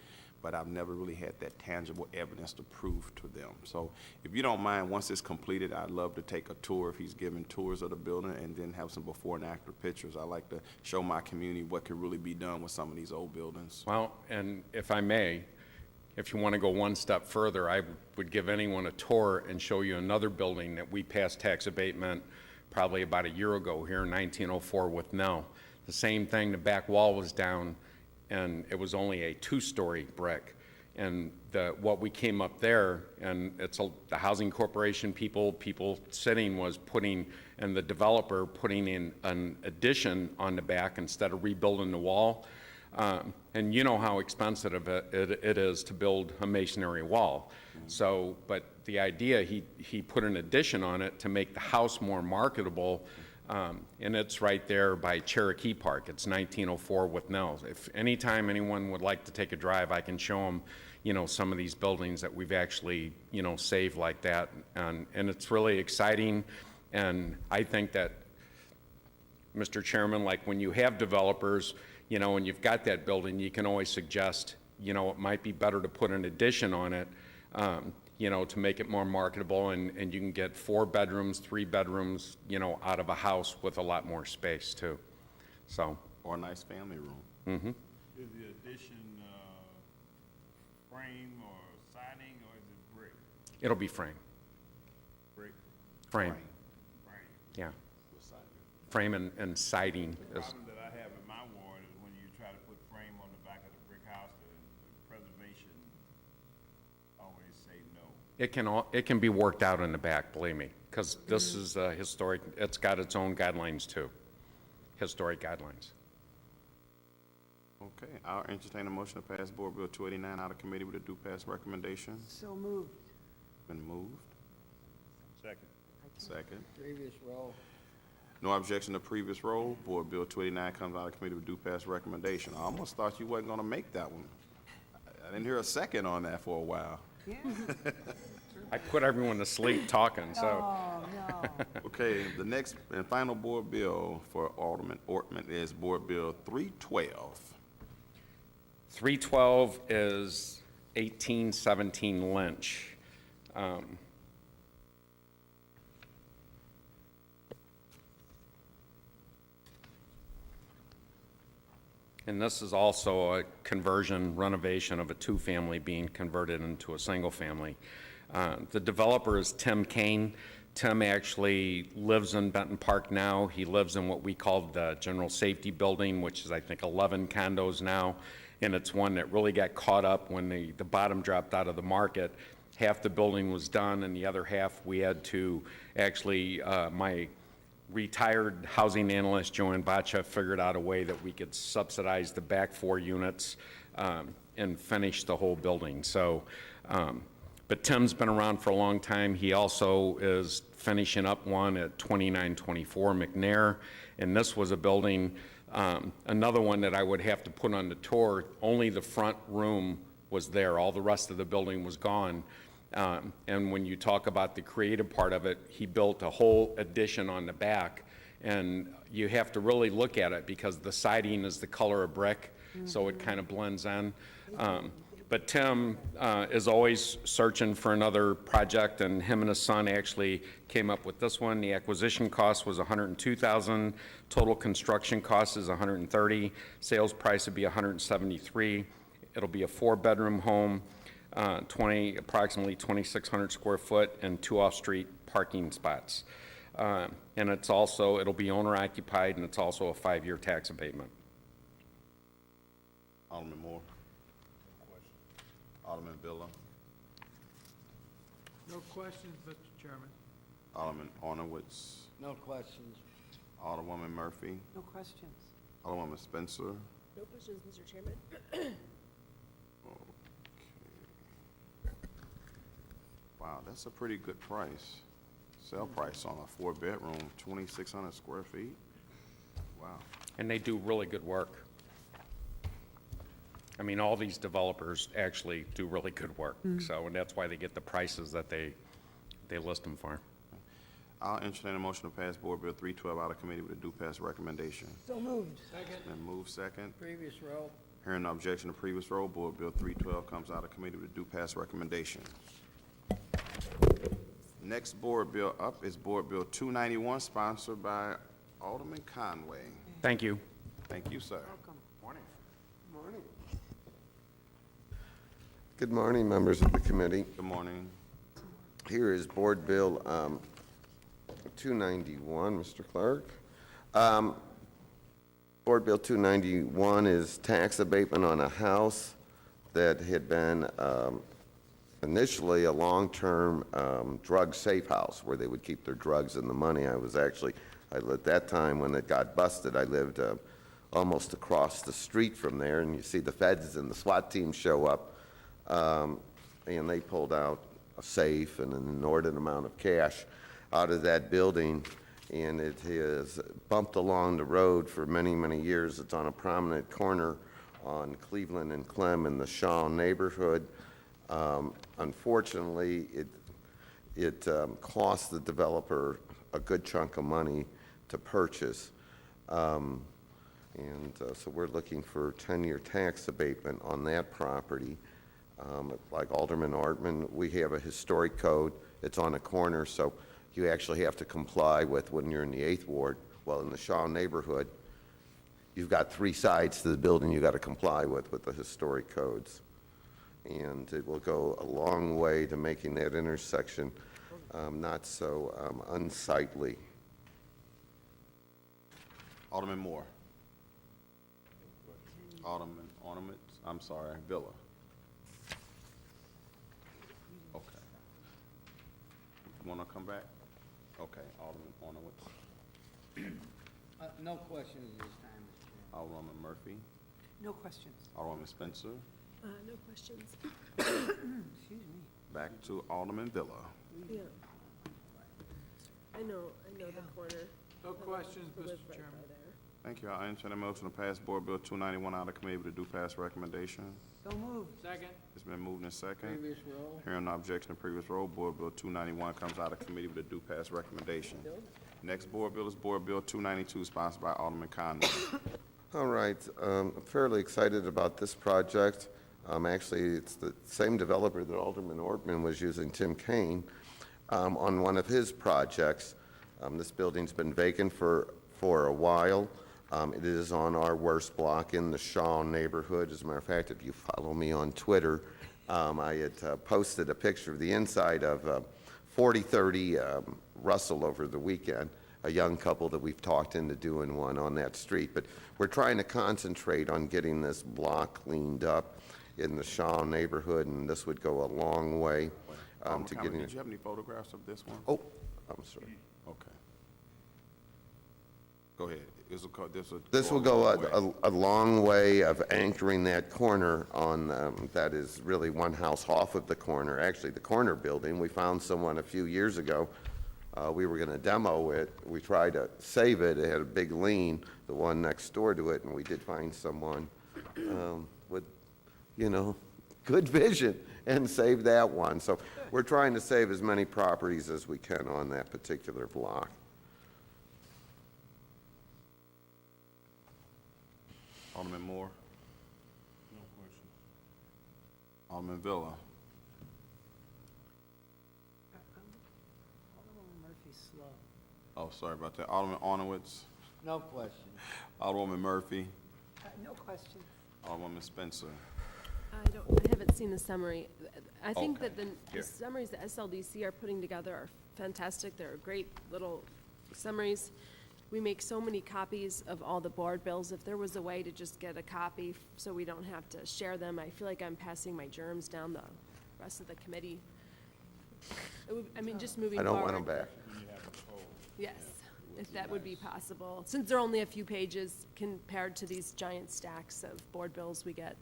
but I've never really had that tangible evidence to prove to them. So if you don't mind, once it's completed, I'd love to take a tour if he's giving tours of the building and then have some before and after pictures. I like to show my community what could really be done with some of these old buildings. Well, and if I may, if you want to go one step further, I would give anyone a tour and show you another building that we passed tax abatement probably about a year ago here in 1904 with Nell. The same thing, the back wall was down, and it was only a 2-story brick. And what we came up there, and the housing corporation people sitting was putting, and the developer putting in an addition on the back instead of rebuilding the wall. And you know how expensive it is to build a masonry wall. So, but the idea, he put an addition on it to make the house more marketable. And it's right there by Cherokee Park. It's 1904 with Nels. If anytime anyone would like to take a drive, I can show them, some of these buildings that we've actually, saved like that. And it's really exciting. And I think that, Mr. Chairman, like when you have developers, and you've got that building, you can always suggest, it might be better to put an addition on it, to make it more marketable, and you can get 4 bedrooms, 3 bedrooms, out of a house with a lot more space too. So. Or a nice family room. Mm-hmm. Is the addition frame or siding, or is it brick? It'll be frame. Brick, Frame, frame. yeah. Frame and siding. The problem that I have in my ward is when you try to put frame on the back of the brick house, the preservation always say no. It can be worked out in the back, believe me, because this is historic, it's got its own guidelines too, historic guidelines. Okay, I'll entertain a motion to pass Board Bill 289 out of committee with a due pass recommendation. So moved. Been moved. Second. Second. Previous roll. No objection to previous roll. Board Bill 289 comes out of committee with due pass recommendation. I almost thought you wasn't going to make that one. I didn't hear a second on that for a while. Yeah. I put everyone to sleep talking, so. Oh, Okay, the next and final board bill for Alderman Ortman is Board Bill 312. 312 is 1817 Lynch. And this is also a conversion renovation of a two-family being converted into a single-family. The developer is Tim Kane. Tim actually lives in Benton Park now. He lives in what we call the General Safety Building, which is, I think, 11 condos now. And it's one that really got caught up when the bottom dropped out of the market. Half the building was done, and the other half we had to actually, my retired housing analyst, Joanne Bacha, figured out a way that we could subsidize the back 4 units and finish the whole building. So, but Tim's been around for a long time. He also is finishing up one at 2924 McNair. And this was a building, another one that I would have to put on the tour. Only the front room was there. All the rest of the building was gone. And when you talk about the creative part of it, he built a whole addition on the back. And you have to really look at it because the siding is the color of brick, so it kind of blends in. But Tim is always searching for another project, and him and his son actually came up with this one. The acquisition cost was $102,000. Total construction cost is $130,000. Sales price would be $173,000. It'll be a 4-bedroom home, approximately 2,600 square foot, and 2 off-street parking spots. And it'll be owner-occupied, and it's also a 5-year tax abatement. Alderman Moore. Alderman Villa. No questions, Mr. Chairman. Alderman Ornowitz. No questions. Alderwoman Murphy. No questions. Alderwoman Spencer. No questions, Mr. Chairman. Wow, that's a pretty good price. Sale price on a 4-bedroom, 2,600 square feet. Wow. And they do really good work. I mean, all these developers actually do really good work. So, and that's why they get the prices that they list them for. I'll entertain a motion to pass Board Bill 312 out of committee with a due pass recommendation. So moved. Then move second. Previous row. Hearing no objection to previous roll, Board Bill 312 comes out of committee with a due pass recommendation. Next board bill up is Board Bill 291, sponsored by Alderman Conway. Thank you. Thank you, sir. Welcome. Morning. Morning. Good morning, members of the committee. Good morning. Here is Board Bill 291, Mr. Clerk. Board Bill 291 is tax abatement on a house that had been initially a long-term drug safe house where they would keep their drugs and the money. At that time when it got busted, I lived almost across the street from there, and you see the feds and the SWAT team show up, and they pulled out a safe and an inordinate amount of cash out of that building, and it has bumped along the road for many, many years. It's on a prominent corner on Cleveland and Clem in the Shaw neighborhood. Unfortunately, it cost the developer a good chunk of money to purchase. So we're looking for 10-year tax abatement on that property. Like Alderman Ortman, we have a historic code. It's on a corner, so you actually have to comply with when you're in the 8th Ward. Well, in the Shaw neighborhood, you've got 3 sides to the building you got to comply with the historic codes. And it will go a long way to making that intersection not so unsightly. Alderman Moore. Alderman Villa. Okay. Want to come back? Okay, Alderman Ornowitz. No questions this time, Mr. Chairman. Alderwoman Murphy. No questions. Alderwoman Spencer. No questions. Excuse me. Back to Alderman Villa. Yeah. I know the corner. No questions, I live Mr. right Chairman. by there. Thank you. I entertain a motion to pass Board Bill 291 out of committee with a due pass recommendation. So moved. Second. It's been moved in second. Previous roll. Hearing no objection to previous roll, Board Bill 291 comes out of committee with a due pass recommendation. Next Board Bill is Board Bill 292, sponsored by Alderman Conway. All right, I'm fairly excited about this project. Actually, it's the same developer that Alderman Ortmann was using, Tim Kane, on one of his projects. This building's been vacant for a while. It is on our worst block in the Shaw neighborhood. As a matter of fact, if you follow me on Twitter, I had posted a picture of the inside of 4030 Russell over the weekend, a young couple that we've talked into doing one on that street. But we're trying to concentrate on getting this block cleaned up in the Shaw neighborhood, and this would go a long way Alderman to Conway, getting did it. you have any photographs of this one? Oh, I'm sorry. Okay. Go ahead. This will go a long way of anchoring that corner on, that is really one house off of the corner. Actually, the corner building, we found someone a few years ago. We were going to demo it. We tried to save it. It had a big lien, the one next door to it, and we did find someone with, good vision and save that one. So we're trying to save as many properties as we can on that particular block. Alderman Moore? No question. Alderman Villa? Alderman Murphy's slow. Oh, sorry about that. Alderman Arnowitz? No question. Alderwoman Murphy? No question. Alderwoman Spencer? I haven't seen the summary. I think Okay. that the Here. summaries that SLDC are putting together are fantastic. They're great little summaries. We make so many copies of all the board bills. If there was a way to just get a copy so we don't have to share them, I feel like I'm passing my germs down the rest of the committee. Just moving I forward. don't want them back. Yes, if that would be possible. Since they're only a few pages compared to these giant stacks of board bills we get.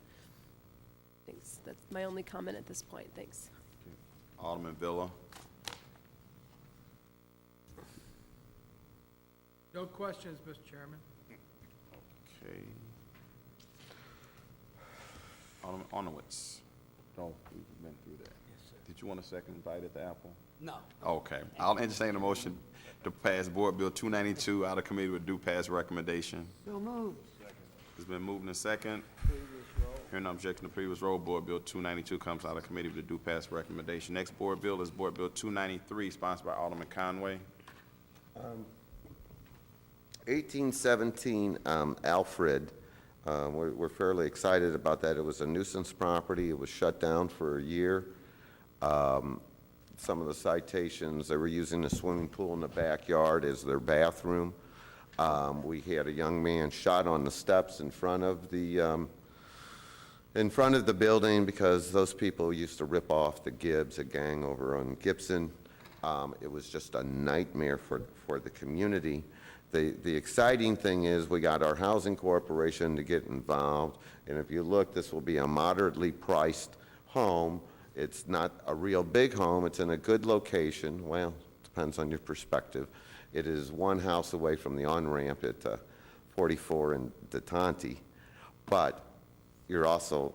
Thanks. That's my only comment at this point. Thanks. Alderman Villa? No questions, Mr. Chairman. Okay. Alderman Arnowitz? No, we've been through that. Yes, sir. Did you want a second bite at the apple? No. Okay. I'll entertain a motion to pass Board Bill 292 out of committee with due pass recommendation. So moved. It's been moved in second. Hearing no objection to previous roll, Board Bill 292 comes out of committee with a due pass recommendation. Next Board Bill is Board Bill 293, sponsored by Alderman Conway. 1817 Alfred, we're fairly excited about that. It was a nuisance property. It was shut down for a year. Some of the citations, they were using the swimming pool in the backyard as their bathroom. We had a young man shot on the steps in front of the building because those people used to rip off the Gibbs, a gang over on Gibson. It was just a nightmare for the community. The exciting thing is we got our housing corporation to get involved, and if you look, this will be a moderately priced home. It's not a real big home. It's in a good location. Well, depends on your perspective. It is one house away from the on-ramp at 44 and DeTonte, but you're also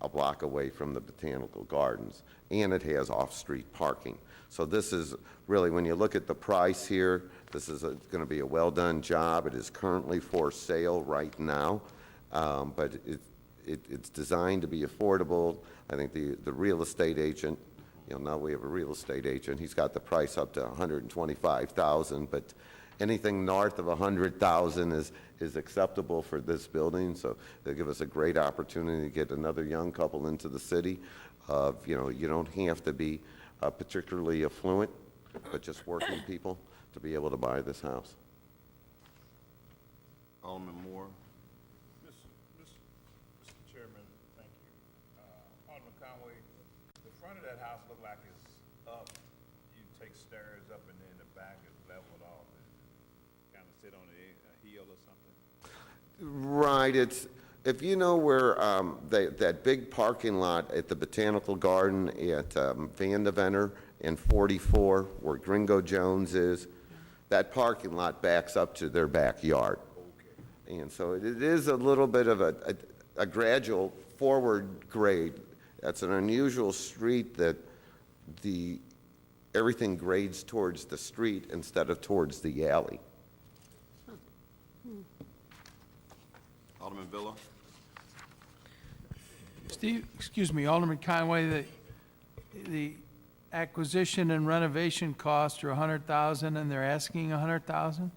a block away from the Botanical Gardens, and it has off-street parking. So this is really, when you look at the price here, this is going to be a well-done job. It is currently for sale right now, but it's designed to be affordable. I think the real estate agent, now we have a real estate agent, he's got the price up to $125,000, but anything north of $100,000 is acceptable for this building, so they'll give us a great opportunity to get another young couple into the city. You don't have to be particularly affluent, but just working people to be able to buy this house. Alderman Moore? Mr. Chairman, thank you. Alderman Conway, the front of that house look like it's up. You take stairs up and then the back is leveled off. Kind of sit on a hill or something. Right, if you know where that big parking lot at the Botanical Garden at Van Deventer and 44, where Gringo Jones is, that parking lot backs up to their backyard. And so it is a little bit of a gradual forward grade. That's an unusual street that everything grades towards the street instead of towards the alley. Alderman Villa? Steve, excuse me, Alderman Conway, the acquisition and renovation costs are $100,000 and they're asking $100,000?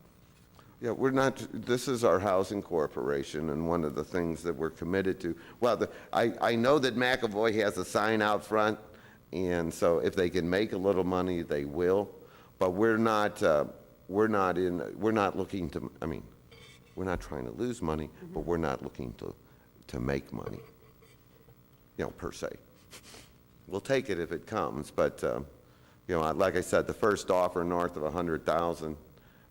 Yeah, we're not, this is our housing corporation, and one of the things that we're committed to, well, I know that McAvoy has a sign out front, and so if they can make a little money, they will, but we're not looking to, I mean, we're not trying to lose money, but we're not looking to make money, per se. We'll take it if it comes, but, like I said, the first offer north of 100,000,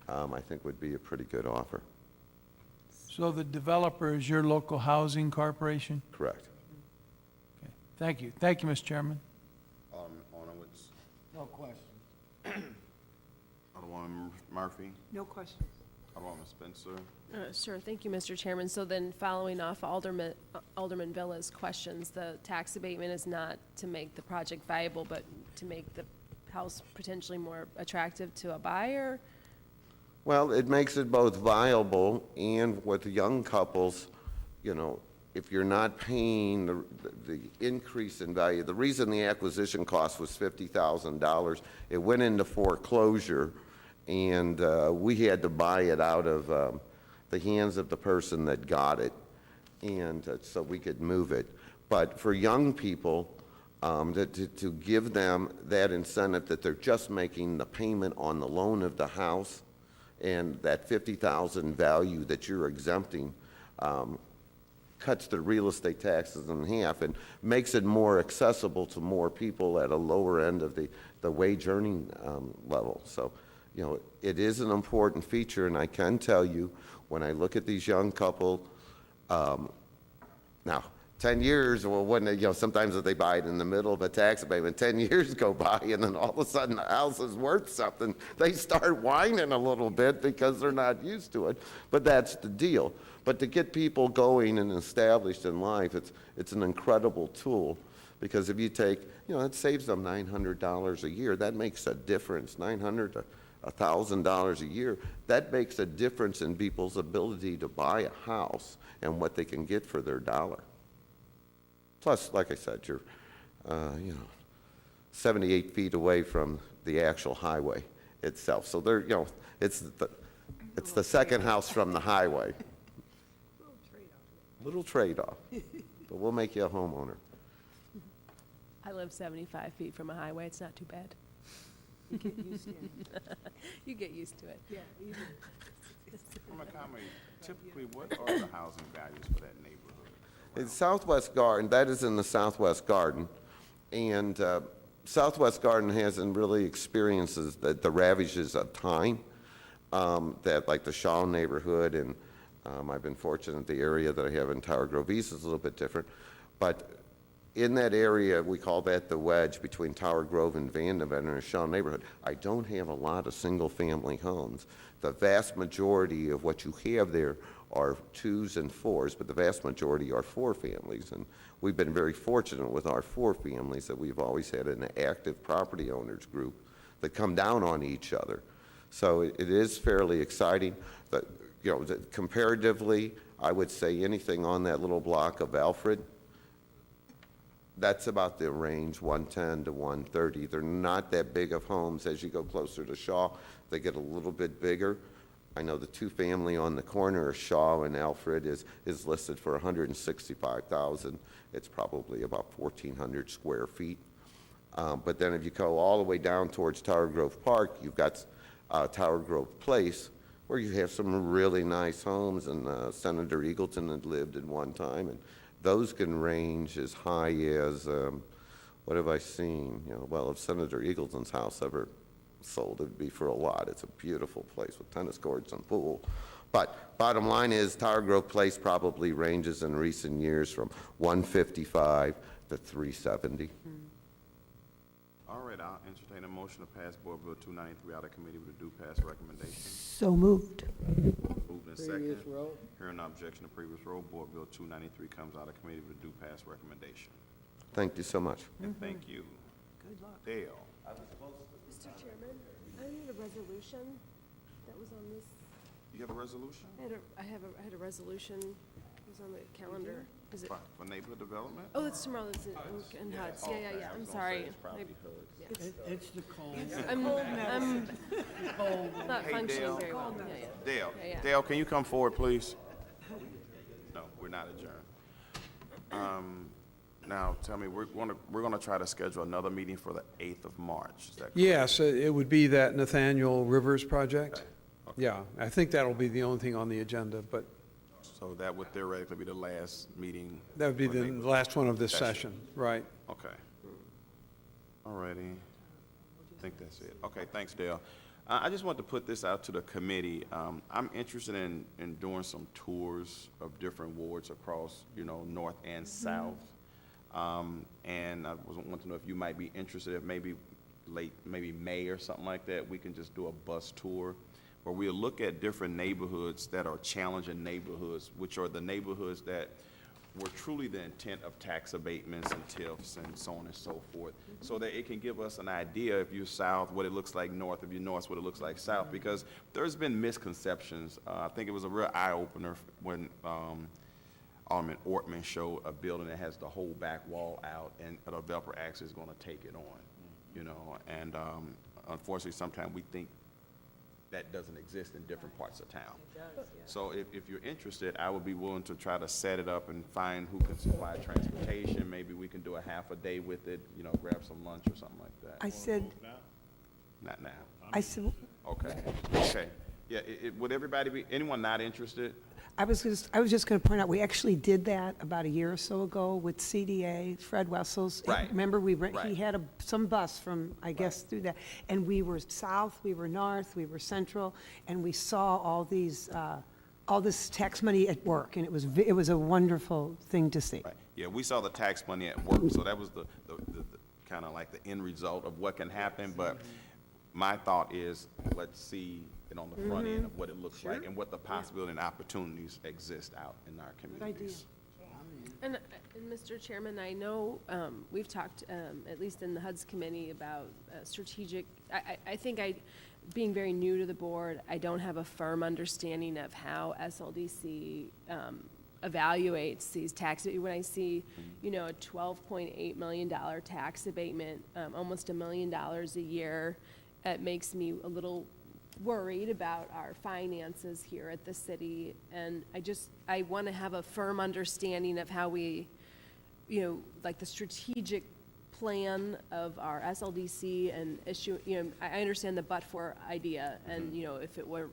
I think would be a pretty good offer. So the developer is your local housing corporation? Correct. Okay. Thank you. Thank you, Mr. Chairman. Alderman Hornowitz? No question. Alderman Murphy? No questions. Alderman Spencer? Sure, thank you, Mr. Chairman. So then, following off Alderman Villa's questions, the tax abatement is not to make the project viable, but to make the house potentially more attractive to a buyer? Well, it makes it both viable and with young couples, if you're not paying the increase in value, the reason the acquisition cost was $50,000, it went into foreclosure, and we had to buy it out of the hands of the person that got it, and so we could move it. But for young people, to give them that incentive that they're just making the payment on the loan of the house, and that $50,000 value that you're exempting cuts the real estate taxes in half and makes it more accessible to more people at a lower end of the wage earning level. So, it is an important feature, and I can tell you, when I look at these young couple, now, 10 years, well, when sometimes if they buy it in the middle of a tax abatement, 10 years go by, and then all of a sudden the house is worth something. They start whining a little bit because they're not used to it, but that's the deal. But to get people going and established in life, it's an incredible tool, because if you take, it saves them $900 a year. That makes a difference, $900 to $1,000 a year. That makes a difference in people's ability to buy a house and what they can get for their dollar. Plus, like I said, you're, 78 feet away from the actual highway itself. So they're, it's the second house from the highway. Little trade-off, but we'll make you a homeowner. I live 75 feet from a highway, it's not too bad. You get used to it. You get used to it. Yeah, you do. Alderman Conway, typically, what are the housing values for that neighborhood? In Southwest Garden, that is in the Southwest Garden, and Southwest Garden hasn't really experienced the ravages of time that, like the Shaw neighborhood, and I've been fortunate the area that I have in Tower Grove East is a little bit different, but in that area, we call that the wedge between Tower Grove and Vandeven in the Shaw neighborhood. I don't have a lot of single-family homes. The vast majority of what you have there are 2s and 4s, but the vast majority are 4 families. And we've been very fortunate with our 4 families that we've always had an active property owners group that come down on each other. So it is fairly exciting. But, comparatively, I would say anything on that little block of Alfred, that's about the range, 110 to 130. They're not that big of homes. As you go closer to Shaw, they get a little bit bigger. I know the 2-family on the corner of Shaw and Alfred is listed for $165,000. It's probably about 1,400 square feet. But then if you go all the way down towards Tower Grove Park, you've got Tower Grove Place, where you have some really nice homes, and Senator Eagleton had lived at one time, and those can range as high as, what have I seen? Well, if Senator Eagleton's house ever sold, it'd be for a lot. It's a beautiful place with tennis courts and pool. But bottom line is, Tower Grove Place probably ranges in recent years from 155 to 370. All right, I'll entertain a motion to pass Board Bill 293 out of committee with a due pass recommendation. So moved. Moved been Previous seconded. row. Hearing no objection to previous roll, Board Bill 293 comes out of committee with a due pass recommendation. Thank you so much. And thank you. Good luck. Dale. Mr. Chairman, I need a resolution that was on this, You have a resolution I had a resolution, it was on the calendar. Is it, for neighborhood development? oh, it's tomorrow, it's in HUD's, yeah, Okay, I I'm was gonna sorry. say it's probably HUD's. It's the cold. I'm not Hey, functioning Dale. very well, yeah. Dale, Yeah, yeah. Dale, can you come forward, please? No, we're not adjourned. Now, tell me, we're gonna try to schedule another meeting for the 8th of March, is that correct? Yes, it would be that Nathaniel Rivers project. Okay. Yeah, I think that'll be the only thing on the agenda, but So that would theoretically be the last meeting? that would be for the neighborhood last one of this session. session, right? Okay. All righty. I think that's it. Okay, thanks, Dale. I just want to put this out to the committee. I'm interested in doing some tours of different wards across, north and south. And I want to know if you might be interested, if maybe maybe May or something like that, we can just do a bus tour where we'll look at different neighborhoods that are challenging neighborhoods, which are the neighborhoods that were truly the intent of tax abatements and TIFs and so on and so forth, so that it can give us an idea, if you're south, what it looks like north, if you're north, what it looks like south, because there's been misconceptions. I think it was a real eye-opener when Alderman Ortmann showed a building that has the whole back wall out, and a developer actually is gonna take it on, and unfortunately, sometimes we think that doesn't exist in different parts of town. So if you're interested, I would be willing to try to set it up and find who can supply transportation. Maybe we can do a half a day with it, grab some lunch or something like that. I said, Not now. I said, Okay, okay. Yeah, would everybody be, anyone not interested? I was just going to point out, we actually did that about a year or so ago with CDA, Fred Wessels. Right. Remember, he Right. had some bus from, I guess, through that. And we were south, we were north, we were central, and we saw all this tax money at work, and it was a wonderful thing to see. Right. Yeah, we saw the tax money at work, so that was the kind of like the end result of what can happen, but my thought is, let's see it on the front end of what it looks like and what the possibility and opportunities exist out in our communities. And Mr. Chairman, I know we've talked, at least in the HUD's committee, about strategic, I think being very new to the board, I don't have a firm understanding of how SLDC evaluates these tax, when I see, a $12.8 million tax abatement, almost $1 million a year, it makes me a little worried about our finances here at the city, and I want to have a firm understanding of how we, like the strategic plan of our SLDC and issue, I understand the but-for idea, and, if it were,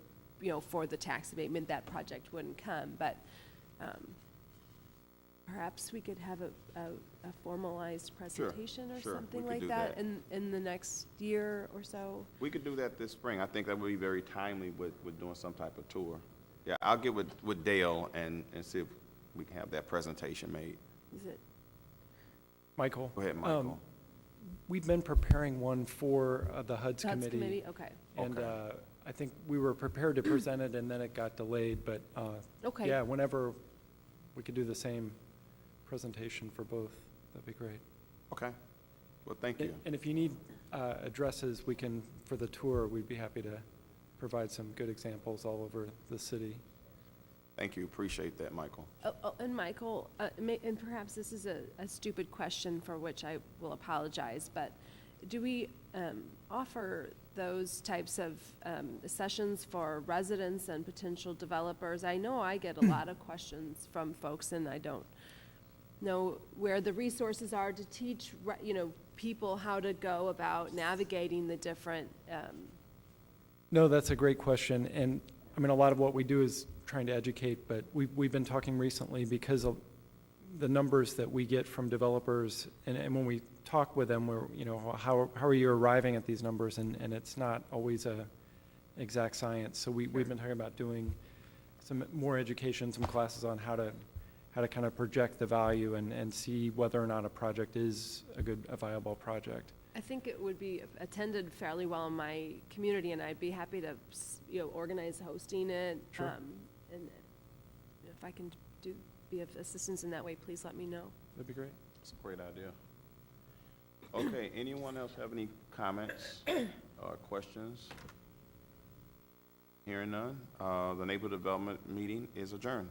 for the tax abatement, that project wouldn't come, but perhaps we could have a formalized presentation or sure, we something could like do that that. in the next year or so. We could do that this spring. I think that would be very timely with doing some type of tour. Yeah, I'll get with Dale and see if we can have that presentation made. Is it? Michael? Go ahead, Michael. We've been preparing one for the HUD's HUD's committee. committee, okay. And Okay. I think we were prepared to present it, and then it got delayed, but Okay. yeah, whenever we could do the same presentation for both, that'd be great. Okay. Well, thank you. And if you need addresses, we can, for the tour, we'd be happy to provide some good examples all over the city. Thank you. Appreciate that, Michael. And Michael, and perhaps this is a stupid question for which I will apologize, but do we offer those types of sessions for residents and potential developers? I know I get a lot of questions from folks, and I don't know where the resources are to teach, people how to go about navigating the different. No, that's a great question, and I mean, a lot of what we do is trying to educate, but we've been talking recently because of the numbers that we get from developers, and when we talk with them, we're, how are you arriving at these numbers, and it's not always a exact science. So we've been talking about doing some more education, some classes on how to kind of project the value and see whether or not a project is a viable project. I think it would be attended fairly well in my community, and I'd be happy to, organize hosting it. Sure. And if I can be of assistance in that way, please let me know. That'd be great. It's a great idea. Okay, anyone else have any comments or questions? Hearing none, the neighborhood development meeting is adjourned.